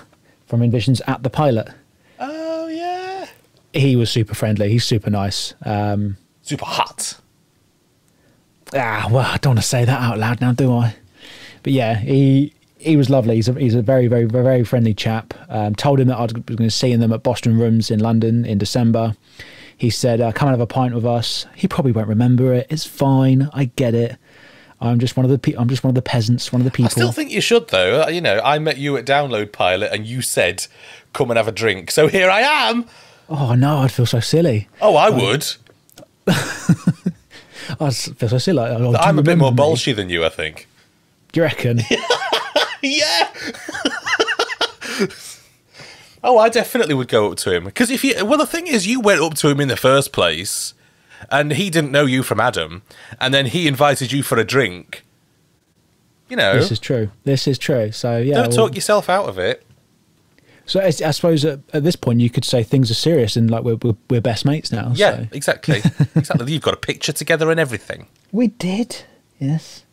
Speaker 2: from Envisions, at the pilot.
Speaker 1: Oh yeah.
Speaker 2: He was super friendly. He's super nice.
Speaker 1: Super hot.
Speaker 2: Well, I don't want to say that out loud now, do I? But yeah, he was lovely. He's a very, very, very friendly chap. Told him that I was going to see them at Boston Rooms in London in December. He said, come and have a pint with us. He probably won't remember it. It's fine. I get it. I'm just one of the peasants, one of the people. I
Speaker 1: still think you should, though. You know, I met you at Download Pilot, and you said, "Come and have a drink." So here I am.
Speaker 2: Oh no, I'd feel so silly.
Speaker 1: Oh, I would.
Speaker 2: I feel so silly.
Speaker 1: I'm a bit more bolshy than you, I think.
Speaker 2: Do you reckon?
Speaker 1: Yeah. Oh, I definitely would go up to him because the thing is, you went up to him in the first place, and he didn't know you from Adam, and then he invited you for a drink. You know,
Speaker 2: this is true. So yeah,
Speaker 1: don't talk yourself out of it.
Speaker 2: So I suppose at this point you could say things are serious and like we're best mates now.
Speaker 1: Yeah,
Speaker 2: so.
Speaker 1: Exactly. You've got a picture together and everything.
Speaker 2: We did, yes.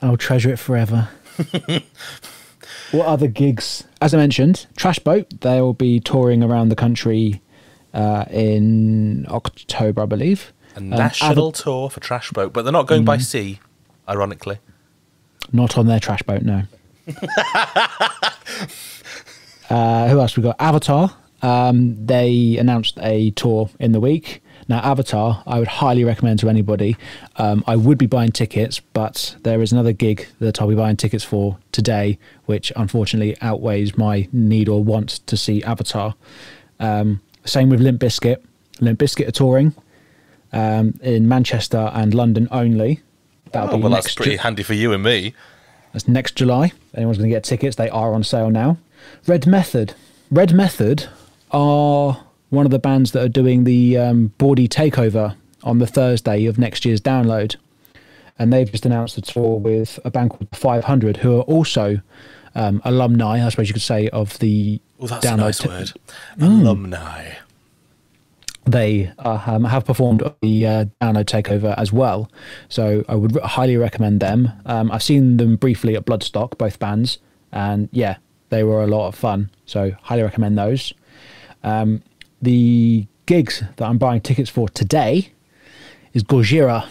Speaker 2: I'll treasure it forever. What other gigs? As I mentioned, Trash Boat. They'll be touring around the country in October, I believe.
Speaker 1: A national tour for Trash Boat, but they're not going by sea, ironically.
Speaker 2: Not on their Trash Boat, no. Who else we got? Avatar. They announced a tour in the week. Now, Avatar, I would highly recommend to anybody. I would be buying tickets, but there is another gig that I'll be buying tickets for today, which unfortunately outweighs my need or want to see Avatar. Same with Limp Bizkit. Limp Bizkit are touring in Manchester and London only.
Speaker 1: That's pretty handy for you and me.
Speaker 2: That's next July. If anyone's going to get tickets, they are on sale now. Red Method. Red Method are one of the bands that are doing the Bawdy Takeover on the Thursday of next year's Download. And they've just announced a tour with a band called 500, who are also alumni, I suppose you could say, of the
Speaker 1: that's
Speaker 2: Download.
Speaker 1: A nice word. Alumni.
Speaker 2: They have performed at the Download Takeover as well. So I would highly recommend them. I've seen them briefly at Bloodstock, both bands. And yeah, they were a lot of fun. So highly recommend those. The gigs that I'm buying tickets for today is Gojira.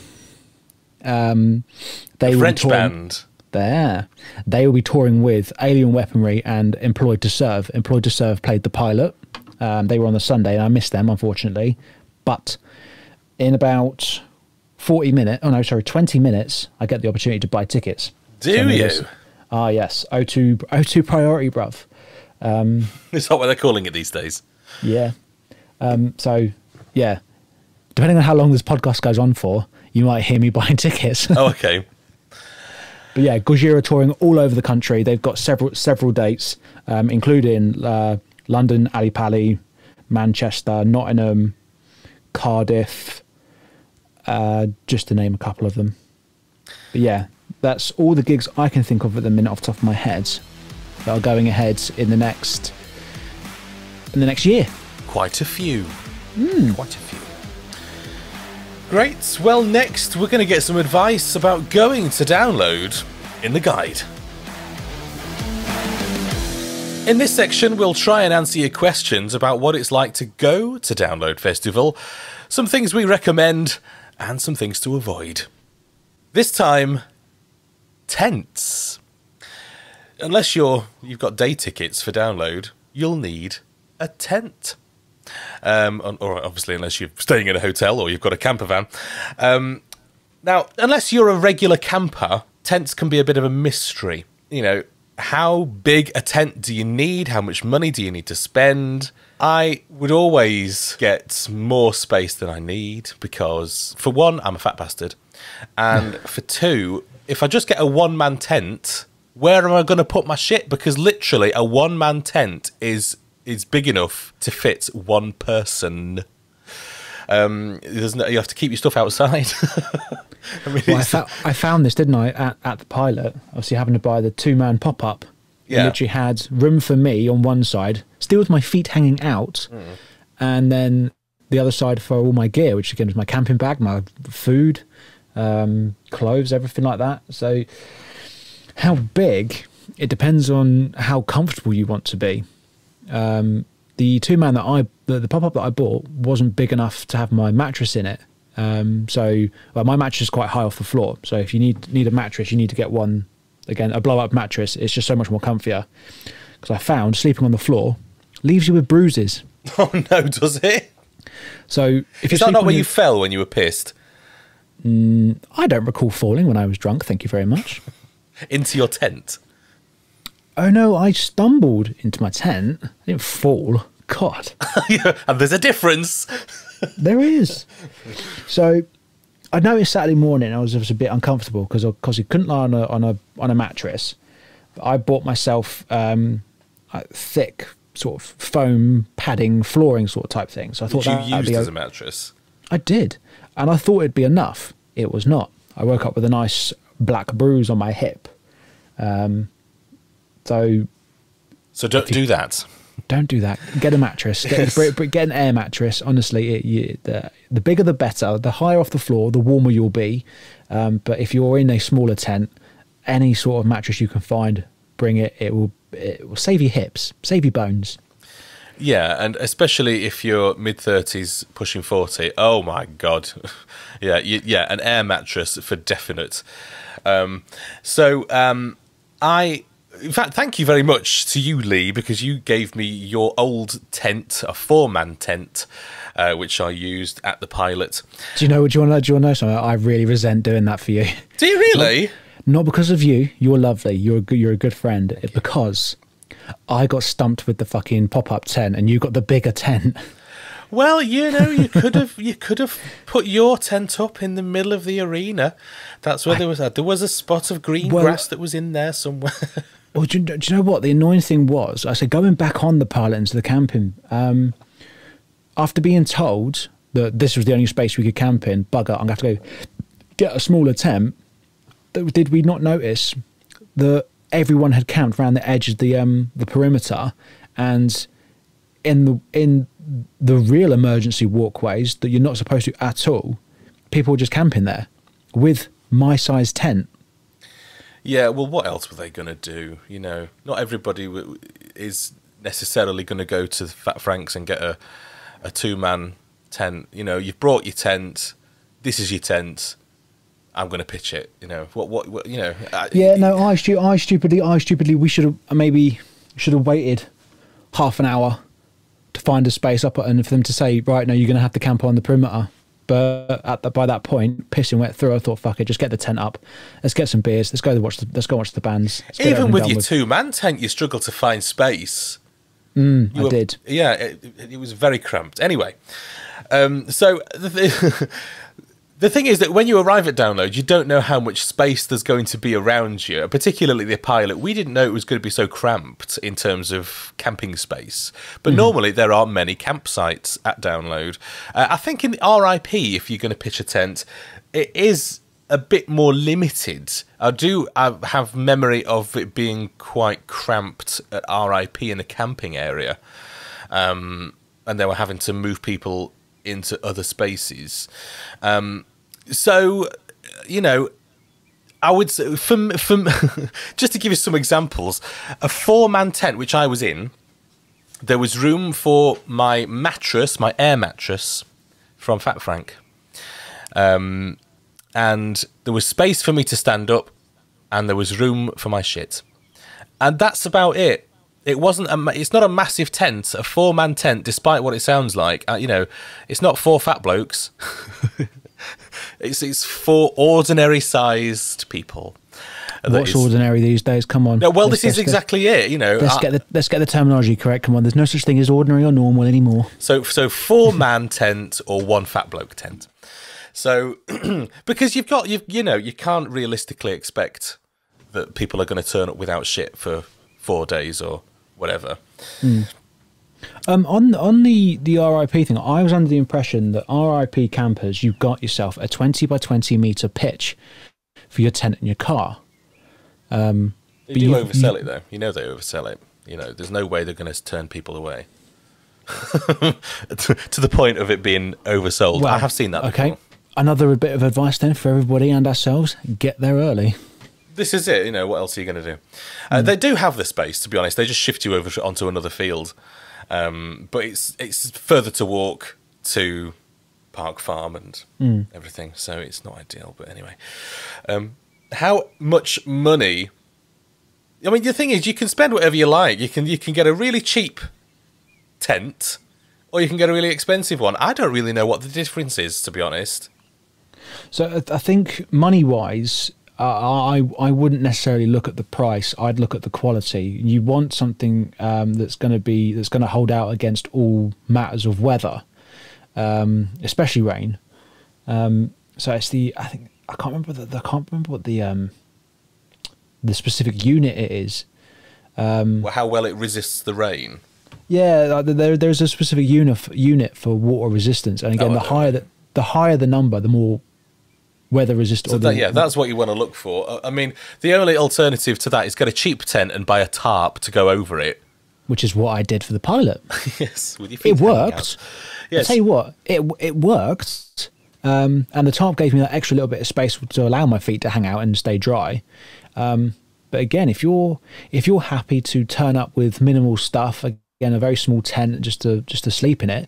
Speaker 2: They
Speaker 1: French band.
Speaker 2: They will be touring with Alien Weaponry and Employed to Serve. Employed to Serve played the pilot. They were on the Sunday and I missed them, unfortunately. But in about 20 minutes, I get the opportunity to buy tickets.
Speaker 1: Do you?
Speaker 2: Ah, yes. O2 Priority, bruv.
Speaker 1: Is that what they're calling it these days?
Speaker 2: Yeah. So, yeah. Depending on how long this podcast goes on for, you might hear me buying tickets.
Speaker 1: Oh, okay.
Speaker 2: But yeah, Gojira touring all over the country. They've got several dates, including London, Ali Pali, Manchester, Nottingham, Cardiff, just to name a couple of them. But yeah, that's all the gigs I can think of at the minute off the top of my head that are going ahead in the next year.
Speaker 1: Quite a few. Quite a few. Great. Well, next we're going to get some advice about going to Download in the guide. In this section, we'll try and answer your questions about what it's like to go to Download Festival, some things we recommend, and some things to avoid. This time, tents. Unless you've got day tickets for Download, you'll need a tent. Or obviously, unless you're staying in a hotel or you've got a camper van. Now, unless you're a regular camper, tents can be a bit of a mystery. You know, how big a tent do you need? How much money do you need to spend? I would always get more space than I need because, for one, I'm a fat bastard. And for two, if I just get a one-man tent, where am I going to put my shit? Because literally a one-man tent is big enough to fit one person. You have to keep your stuff outside.
Speaker 2: I found this, didn't I, at the pilot? Obviously, having to buy the 2-man pop-up. Yeah. Literally had room for me on one side, still with my feet hanging out, and then the other side for all my gear, which again was my camping bag, my food, clothes, everything like that. So, how big? It depends on how comfortable you want to be. The 2-man the pop-up that I bought wasn't big enough to have my mattress in it. My mattress is quite high off the floor. So if you need a mattress, you need to get one, again, a blow-up mattress. It's just so much more comfier. Because I found sleeping on the floor leaves you with bruises.
Speaker 1: Oh no, does it?
Speaker 2: So if
Speaker 1: is that not where you fell when you were pissed?
Speaker 2: I don't recall falling when I was drunk. Thank you very much.
Speaker 1: Into your tent?
Speaker 2: Oh no, I stumbled into my tent. I didn't fall. God.
Speaker 1: Yeah, and there's a difference.
Speaker 2: There is. So I noticed Saturday morning I was a bit uncomfortable because I couldn't lie on a mattress. But I bought myself thick sort of foam padding flooring sort of type thing. So I thought
Speaker 1: Did you use it as a mattress?
Speaker 2: I did, and I thought it'd be enough. It was not. I woke up with a nice black bruise on my hip. So
Speaker 1: don't do that.
Speaker 2: Don't do that. Get a mattress. Get an air mattress. Honestly, the bigger the better. The higher off the floor, the warmer you'll be. But if you're in a smaller tent, any sort of mattress you can find, bring it. It will it will save your hips, save your bones.
Speaker 1: Yeah, and especially if you're mid-30s, pushing 40. Oh my god, yeah, an air mattress for definite. In fact, thank you very much to you, Lee, because you gave me your old tent, a 4-man tent, which I used at the pilot.
Speaker 2: Do you want to know something? I really resent doing that for you.
Speaker 1: Do you really?
Speaker 2: Not because of you. You're lovely. You're a good friend. Because I got stumped with the fucking pop-up tent, and you got the bigger tent.
Speaker 1: Well, you could have put your tent up in the middle of the arena. That's where there was a spot of green grass that was in there somewhere.
Speaker 2: Well, do you know what the annoying thing was? I said going back on the pilot into the camping. After being told that this was the only space we could camp in, bugger, I'm going to have to go get a smaller tent. Did we not notice that everyone had camped around the edge of the perimeter, and in the real emergency walkways that you're not supposed to at all, people were just camping there with my size tent.
Speaker 1: Yeah, well, what else were they going to do? You know, not everybody is necessarily going to go to Fat Frank's and get a 2-man tent. You know, you've brought your tent. This is your tent. I'm going to pitch it. You know, what you know.
Speaker 2: Yeah, no, I stupidly, we should have waited half an hour to find a space up and for them to say, right, no, you're going to have to camp on the perimeter. But by that point, pissing wet through, I thought, fuck it, just get the tent up. Let's get some beers. Let's go watch the bands.
Speaker 1: Even with your 2-man tent, you struggle to find space.
Speaker 2: I did.
Speaker 1: Yeah, it was very cramped. Anyway, so the thing is that when you arrive at Download, you don't know how much space there's going to be around you, particularly the pilot. We didn't know it was going to be so cramped in terms of camping space. But normally there are many campsites at Download. I think in the RIP, if you're going to pitch a tent, it is a bit more limited. I have memory of it being quite cramped at RIP in the camping area. And they were having to move people into other spaces. So, you know, I would say, from just to give you some examples, a 4-man tent, which I was in, there was room for my mattress, my air mattress from Fat Frank. And there was space for me to stand up, and there was room for my shit. And that's about it. It's not a massive tent, a 4-man tent, despite what it sounds like. You know, it's not 4 fat blokes. It's 4 ordinary-sized people.
Speaker 2: What's ordinary these days? Come on.
Speaker 1: No, well, this is exactly it. You know,
Speaker 2: let's get the terminology correct. Come on, there's no such thing as ordinary or normal anymore.
Speaker 1: So 4-man tent or 1 fat bloke tent. So because you can't realistically expect that people are going to turn up without shit for 4 days or whatever.
Speaker 2: On the RIP thing, I was under the impression that RIP campers, you've got yourself a 20 by 20 metre pitch for your tent and your car.
Speaker 1: They do oversell it, though. You know they oversell it. You know, there's no way they're going to turn people away. to the point of it being oversold. Well, I have seen that before.
Speaker 2: Okay, another bit of advice then for everybody and ourselves, get there early.
Speaker 1: This is it. You know, what else are you going to do? They do have the space, to be honest. They just shift you over onto another field. But it's further to walk to Park Farm and everything, so it's not ideal. But anyway, how much money? I mean, the thing is, you can spend whatever you like. You can get a really cheap tent, or you can get a really expensive one. I don't really know what the difference is, to be honest.
Speaker 2: So I think money-wise, I wouldn't necessarily look at the price. I'd look at the quality. You want something that's going to hold out against all matters of weather, especially rain. So it's I can't remember what the specific unit it is.
Speaker 1: How well it resists the rain.
Speaker 2: Yeah, there's a specific unit for water resistance, and again, the higher the number, the more weather resistant.
Speaker 1: So that's what you want to look for. I mean, the only alternative to that is get a cheap tent and buy a tarp to go over it.
Speaker 2: Which is what I did for the pilot.
Speaker 1: Yes, with your feet
Speaker 2: it worked.
Speaker 1: Out. Yes.
Speaker 2: I'll tell you what, it worked. And the tarp gave me that extra little bit of space to allow my feet to hang out and stay dry. But again, if you're happy to turn up with minimal stuff, again, a very small tent just to sleep in it,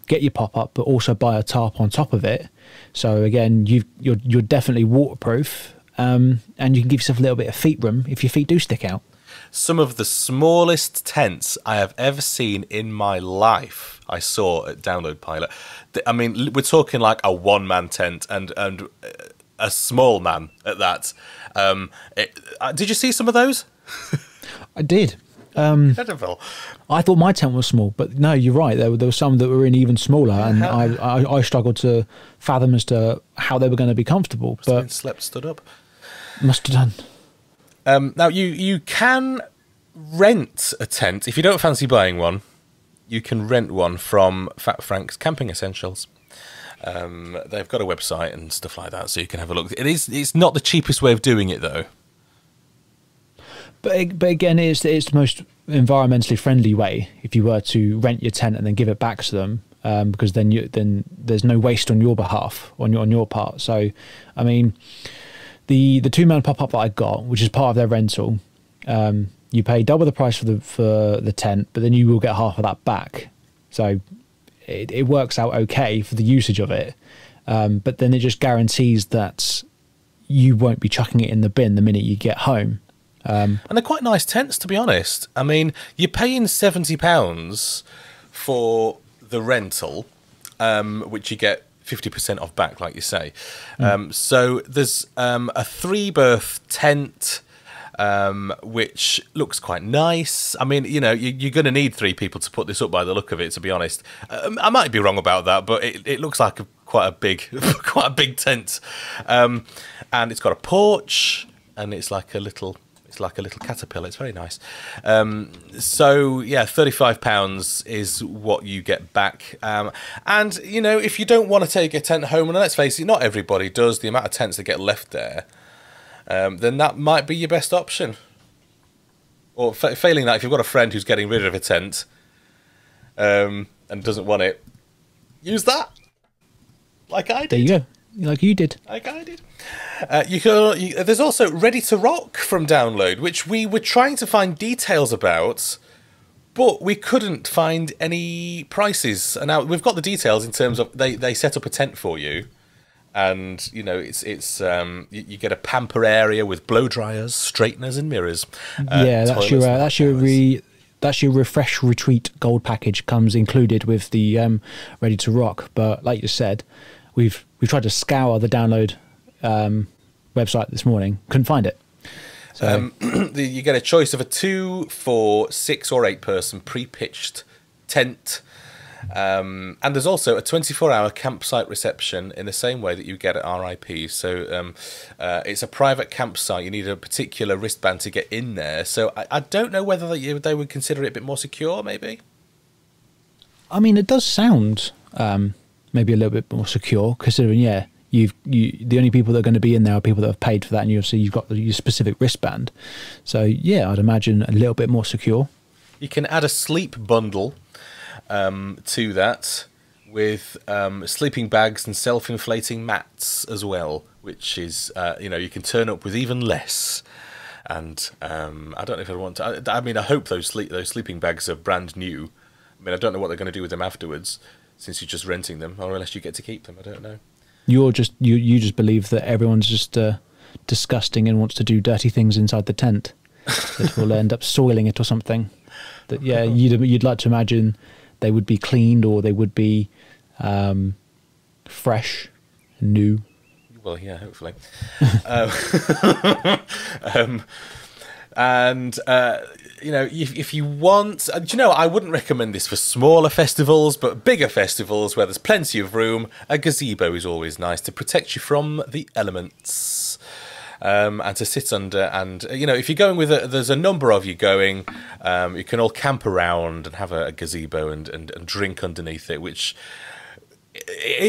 Speaker 2: get your pop up, but also buy a tarp on top of it. So again, you're definitely waterproof, and you can give yourself a little bit of feet room if your feet do stick out.
Speaker 1: Some of the smallest tents I have ever seen in my life I saw at Download Pilot. I mean, we're talking like a one-man tent and a small man at that. Did you see some of those?
Speaker 2: I did.
Speaker 1: Incredible.
Speaker 2: I thought my tent was small, but no, you're right. There were some that were in even smaller, and I struggled to fathom as to how they were going to be comfortable.
Speaker 1: Must have been slept stood up.
Speaker 2: Must have done.
Speaker 1: Now, you can rent a tent. If you don't fancy buying one, you can rent one from Fat Frank's Camping Essentials. They've got a website and stuff like that, so you can have a look. It's not the cheapest way of doing it, though.
Speaker 2: But again, it's the most environmentally friendly way if you were to rent your tent and then give it back to them, because then there's no waste on your behalf, on your part. So, I mean, the 2-man pop-up that I got, which is part of their rental, you pay double the price for the tent, but then you will get half of that back. So it works out okay for the usage of it, but then it just guarantees that you won't be chucking it in the bin the minute you get home.
Speaker 1: And they're quite nice tents, to be honest. I mean, you're paying £70 for the rental, which you get 50% off back, like you say. So there's a 3-berth tent, which looks quite nice. I mean, you know, you're going to need 3 people to put this up by the look of it, to be honest. I might be wrong about that, but it looks like quite a big tent. And it's got a porch, and it's like a little caterpillar. It's very nice. So yeah, £35 is what you get back. And you know, if you don't want to take a tent home, and let's face it, not everybody does, the amount of tents that get left there, then that might be your best option. Or failing that, if you've got a friend who's getting rid of a tent and doesn't want it, use that. Like I did.
Speaker 2: There you go. Like you did.
Speaker 1: Like I did. There's also Ready to Rock from Download, which we were trying to find details about, but we couldn't find any prices. And now we've got the details in terms of they set up a tent for you, and you know it's you get a pamper area with blow dryers, straighteners, and mirrors.
Speaker 2: Yeah, that's your refresh retreat gold package, comes included with the Ready to Rock. But like you said, we've tried to scour the Download website this morning, couldn't find it. So
Speaker 1: you get a choice of a 2, 4, 6 or 8 person pre-pitched tent, and there's also a 24-hour campsite reception in the same way that you get at RIP. So it's a private campsite. You need a particular wristband to get in there. So I don't know whether they would consider it a bit more secure, maybe.
Speaker 2: I mean, it does sound maybe a little bit more secure, considering the only people that are going to be in there are people that have paid for that, and you've got your specific wristband. So yeah, I'd imagine a little bit more secure.
Speaker 1: You can add a sleep bundle to that with sleeping bags and self-inflating mats as well, which is you can turn up with even less. And I don't know if I want to. I mean, I hope those sleeping bags are brand new. I mean, I don't know what they're going to do with them afterwards, since you're just renting them, or unless you get to keep them. I don't know. You
Speaker 2: just believe that everyone's just disgusting and wants to do dirty things inside the tent that will end up soiling it or something. That you'd like to imagine they would be cleaned, or they would be fresh, new.
Speaker 1: Well, yeah, hopefully. And if you want, I wouldn't recommend this for smaller festivals, but bigger festivals where there's plenty of room, a gazebo is always nice to protect you from the elements, and to sit under. And if you're going with there's a number of you going, you can all camp around and have a gazebo and drink underneath it. Which,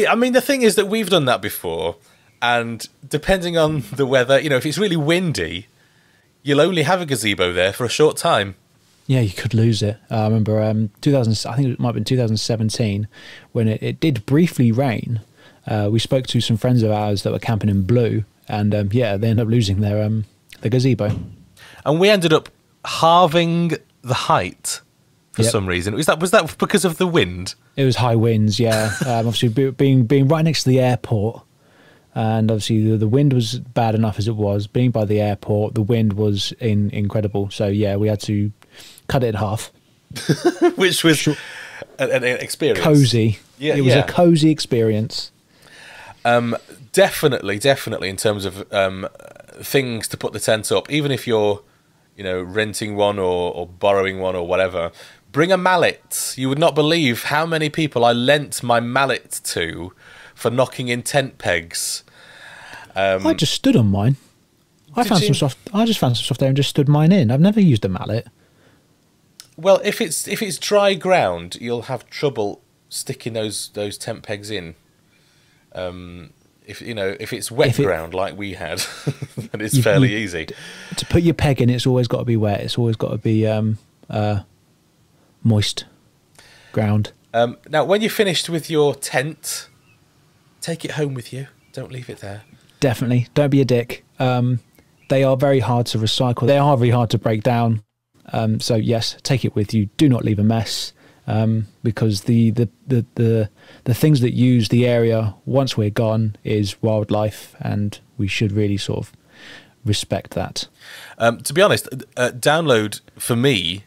Speaker 1: I mean, the thing is that we've done that before, and depending on the weather, if it's really windy, you'll only have a gazebo there for a short time.
Speaker 2: Yeah, you could lose it. I remember I think it might have been 2017, when it did briefly rain. We spoke to some friends of ours that were camping in Blue, and they ended up losing their the gazebo.
Speaker 1: And we ended up halving the height for some reason. Was that because of the wind?
Speaker 2: It was high winds, yeah. Obviously, being right next to the airport, and obviously the wind was bad enough as it was. Being by the airport, the wind was incredible. So yeah, we had to cut it in half,
Speaker 1: which was an experience.
Speaker 2: Cozy. Yeah, it was a cozy experience.
Speaker 1: Definitely in terms of things to put the tent up, even if you're, renting one or borrowing one or whatever, bring a mallet. You would not believe how many people I lent my mallet to for knocking in tent pegs.
Speaker 2: I just stood on mine. I just found some stuff there and just stood mine in. I've never used a mallet.
Speaker 1: Well, if it's dry ground, you'll have trouble sticking those tent pegs in. If it's wet ground like we had, then it's fairly easy.
Speaker 2: To put your peg in, it's always got to be wet. It's always got to be moist ground.
Speaker 1: Now, when you're finished with your tent, take it home with you. Don't leave it there.
Speaker 2: Definitely. Don't be a dick. They are very hard to recycle. They are very hard to break down. So yes, take it with you. Do not leave a mess. Because the things that use the area once we're gone is wildlife, and we should really sort of respect that.
Speaker 1: To be honest, Download for me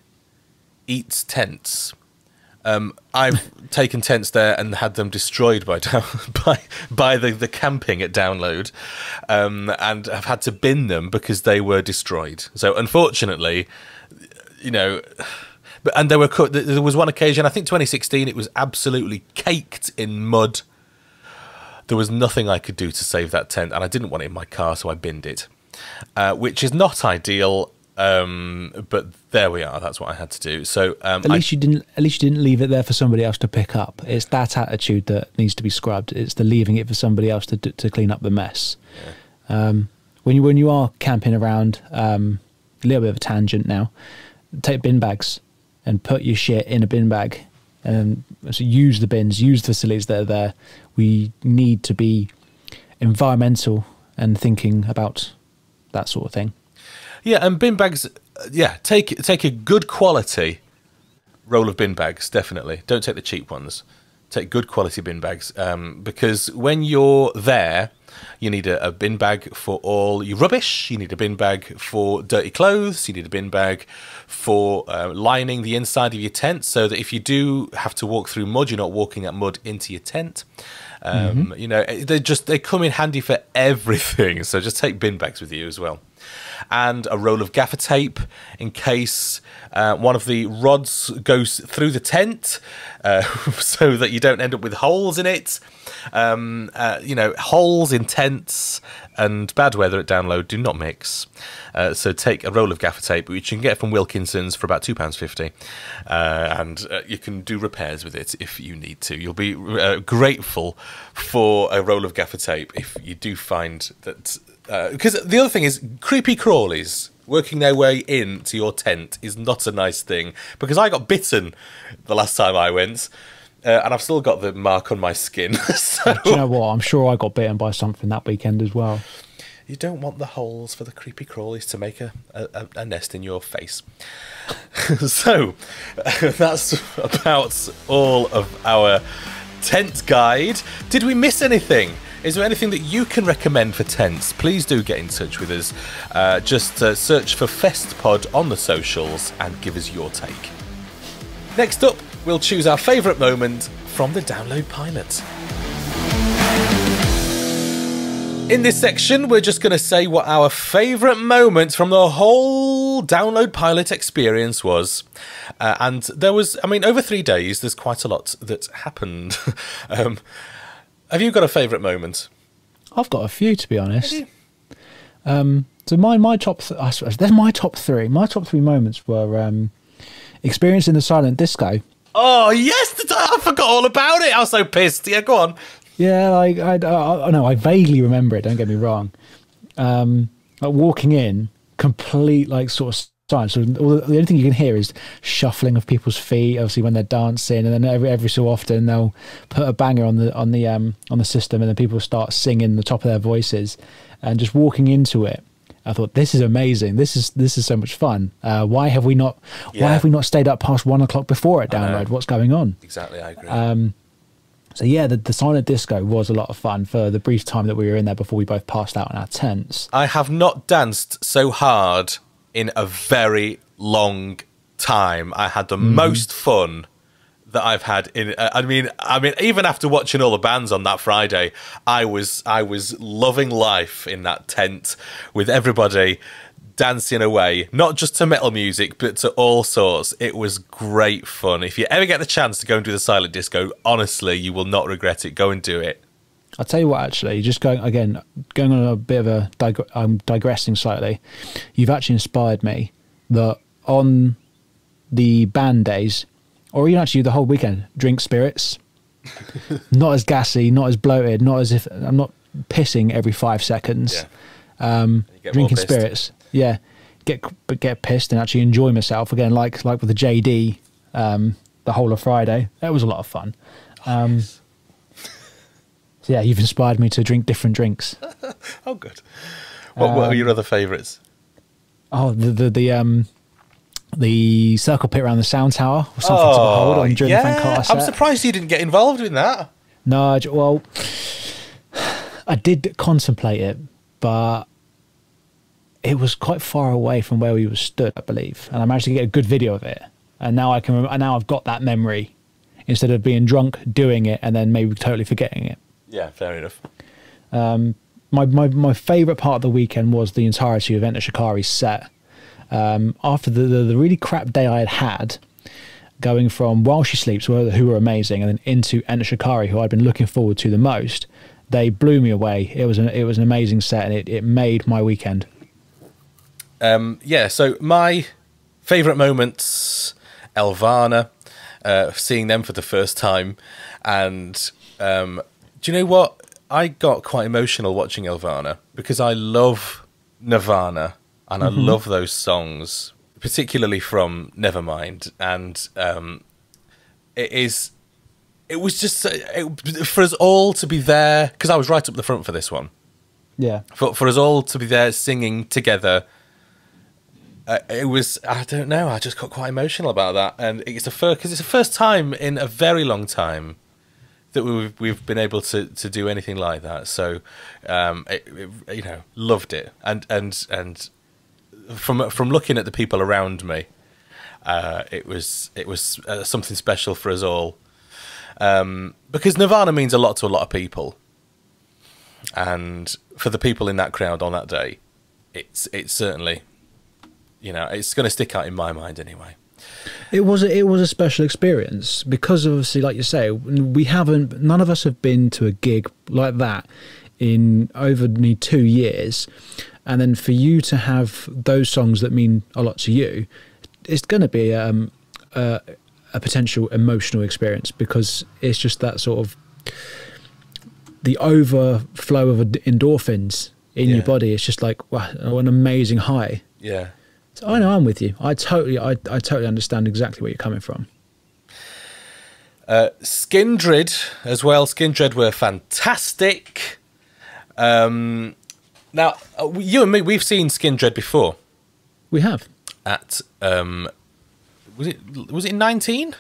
Speaker 1: eats tents. I've taken tents there and had them destroyed by the camping at Download, and I've had to bin them because they were destroyed. So unfortunately, And there was one occasion, I think 2016, it was absolutely caked in mud. There was nothing I could do to save that tent, and I didn't want it in my car, so I binned it, which is not ideal. But there we are. That's what I had to do. So
Speaker 2: at least you didn't leave it there for somebody else to pick up. It's that attitude that needs to be scrubbed. It's the leaving it for somebody else to clean up the mess. Yeah. When you are camping around, a little bit of a tangent now. Take bin bags and put your shit in a bin bag, and so use the bins, use the facilities that are there. We need to be environmental and thinking about that sort of thing.
Speaker 1: Yeah, and bin bags, take a good quality roll of bin bags, definitely. Don't take the cheap ones. Take good quality bin bags, because when you're there, you need a bin bag for all your rubbish. You need a bin bag for dirty clothes. You need a bin bag for lining the inside of your tent, so that if you do have to walk through mud, you're not walking that mud into your tent. They come in handy for everything. So just take bin bags with you as well. And a roll of gaffer tape in case one of the rods goes through the tent, so that you don't end up with holes in it. Holes in tents and bad weather at Download do not mix. So take a roll of gaffer tape, which you can get from Wilkinson's for about £2.50, and you can do repairs with it if you need to. You'll be grateful for a roll of gaffer tape if you do find that. Because the other thing is, creepy crawlies working their way into your tent is not a nice thing, because I got bitten the last time I went, and I've still got the mark on my skin. So,
Speaker 2: do you know what? I'm sure I got bitten by something that weekend as well.
Speaker 1: You don't want the holes for the creepy crawlies to make a nest in your face. So that's about all of our tent guide. Did we miss anything? Is there anything that you can recommend for tents? Please do get in touch with us. Just search for Festpod on the socials and give us your take. Next up, we'll choose our favourite moment from the Download pilot. In this section, we're just going to say what our favourite moment from the whole Download pilot experience was. And there was, over 3 days, there's quite a lot that happened. Have you got a favourite moment?
Speaker 2: I've got a few, to be honest. So my top, I suppose, there's my top three. My top three moments were experiencing the silent disco.
Speaker 1: Oh yes, I forgot all about it. I was so pissed. Yeah, go on.
Speaker 2: Yeah, I know. I vaguely remember it. Don't get me wrong. Walking in, complete sort of silence. So the only thing you can hear is shuffling of people's feet, obviously when they're dancing, and then every so often they'll put a banger on the system, and then people start singing the top of their voices, and just walking into it I thought, this is amazing. This is so much fun. Why have we not stayed up past 1 o'clock before at Download? What's going on?
Speaker 1: Exactly, I agree.
Speaker 2: So yeah, the silent disco was a lot of fun for the brief time that we were in there before we both passed out in our tents.
Speaker 1: I have not danced so hard in a very long time. I had the most fun that I've had in. I mean, even after watching all the bands on that Friday, I was loving life in that tent with everybody dancing away, not just to metal music, but to all sorts. It was great fun. If you ever get the chance to go and do the silent disco, honestly, you will not regret it. Go and do it.
Speaker 2: I'll tell you what, actually, just going on a bit of a I'm digressing slightly. You've actually inspired me that on the band days, or even actually the whole weekend, drink spirits. Not as gassy, not as bloated, not as if I'm not pissing every 5 seconds.
Speaker 1: Yeah.
Speaker 2: Drinking spirits. Yeah. Get pissed and actually enjoy myself again, like with the JD, the whole of Friday. That was a lot of fun. So yeah, you've inspired me to drink different drinks.
Speaker 1: Oh, good. What are your other favourites?
Speaker 2: Oh, the circle pit around the sound tower was something to behold on during the Fancara set.
Speaker 1: I'm surprised you didn't get involved in that.
Speaker 2: No, well, I did contemplate it, but it was quite far away from where we were stood, I believe, and I managed to get a good video of it. And now now I've got that memory instead of being drunk doing it and then maybe totally forgetting it.
Speaker 1: Yeah, fair enough.
Speaker 2: My favourite part of the weekend was the entirety of Enter Shikari's set. After the really crap day I had, going from While She Sleeps, who were amazing, and then into Enter Shikari, who I'd been looking forward to the most, they blew me away. It was an amazing set, and it made my weekend.
Speaker 1: Yeah, so my favourite moments, Elvana, seeing them for the first time, and do you know what? I got quite emotional watching Elvana because I love Nirvana and I love those songs, particularly from Nevermind, and it was just for us all to be there, because I was right up the front for this one.
Speaker 2: Yeah,
Speaker 1: for us all to be there singing together. It was, I don't know, I just got quite emotional about that, and it's the first time in a very long time that we've been able to do anything like that. So, loved it, and from looking at the people around me, it was something special for us all, because Nirvana means a lot to a lot of people, and for the people in that crowd on that day, it's certainly, it's going to stick out in my mind anyway.
Speaker 2: It was a special experience because obviously, like you say, none of us have been to a gig like that in over 2 years, and then for you to have those songs that mean a lot to you, it's going to be a potential emotional experience, because it's just that sort of the overflow of endorphins in your body. It's just like, wow, an amazing high.
Speaker 1: Yeah.
Speaker 2: So I know I'm with you. I totally understand exactly where you're coming from.
Speaker 1: Skindred as well. Skindred were fantastic. Now, you and me, we've seen Skindred before.
Speaker 2: We have.
Speaker 1: At was it in 19?
Speaker 2: It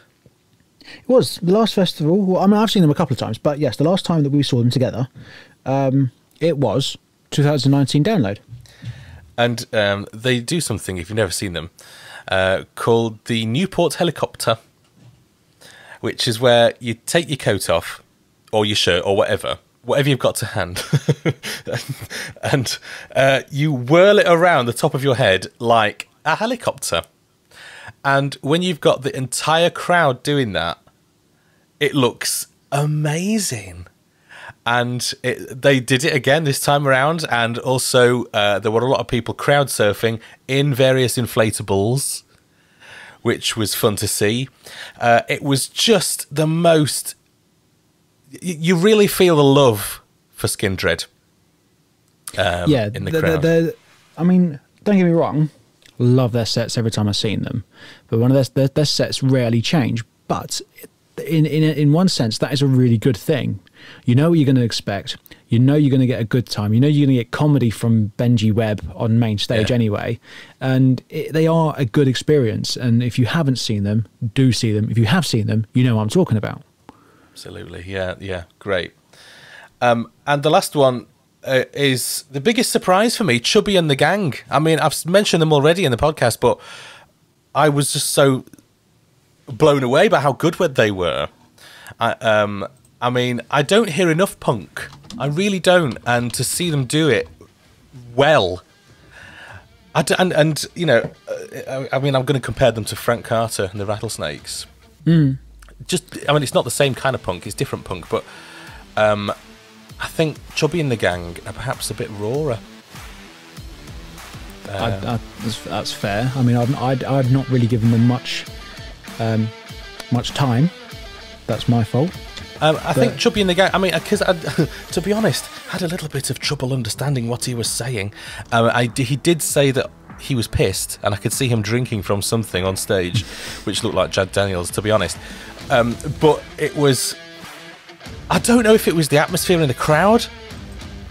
Speaker 2: was the last festival. Well, I mean, I've seen them a couple of times, but yes, the last time that we saw them together, it was 2019 Download.
Speaker 1: And they do something, if you've never seen them, called the Newport Helicopter, which is where you take your coat off, or your shirt, or whatever you've got to hand, and you whirl it around the top of your head like a helicopter. And when you've got the entire crowd doing that, it looks amazing. And they did it again this time around, and also there were a lot of people crowd surfing in various inflatables, which was fun to see. It was just the most... You really feel the love for Skindred in the crowd.
Speaker 2: I mean, don't get me wrong, love their sets every time I've seen them, but one of their sets rarely change. But in one sense, that is a really good thing. You know what you're going to expect. You know you're going to get a good time. You know you're going to get comedy from Benji Webb on main stage anyway. And they are a good experience. And if you haven't seen them, do see them. If you have seen them, you know what I'm talking about.
Speaker 1: Absolutely. Yeah, great. And the last one is the biggest surprise for me, Chubby and the Gang. I mean, I've mentioned them already in the podcast, but I was just so blown away by how good they were. I mean, I don't hear enough punk. I really don't. And to see them do it well, and you know, I mean, I'm going to compare them to Frank Carter and the Rattlesnakes. Just, I mean, it's not the same kind of punk. It's different punk, but I think Chubby and the Gang are perhaps a bit rawer.
Speaker 2: That's fair. I mean, I've not really given them much time. That's my fault.
Speaker 1: I think Chubby and the Gang, I mean, because to be honest, I had a little bit of trouble understanding what he was saying. He did say that he was pissed, and I could see him drinking from something on stage, which looked like Jack Daniels, to be honest. But it was... I don't know if it was the atmosphere in the crowd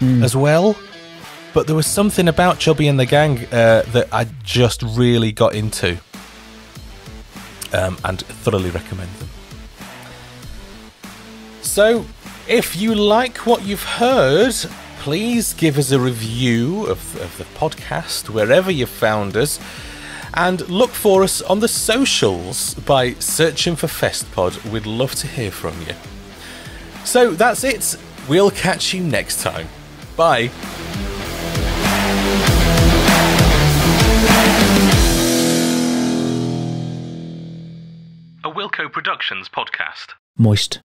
Speaker 1: as well, but there was something about Chubby and the Gang that I just really got into, and thoroughly recommend them. So, if you like what you've heard, please give us a review of the podcast wherever you found us, and look for us on the socials by searching for Festpod. We'd love to hear from you. So that's it. We'll catch you next time. Bye. A Wilco Productions podcast.
Speaker 2: Moist.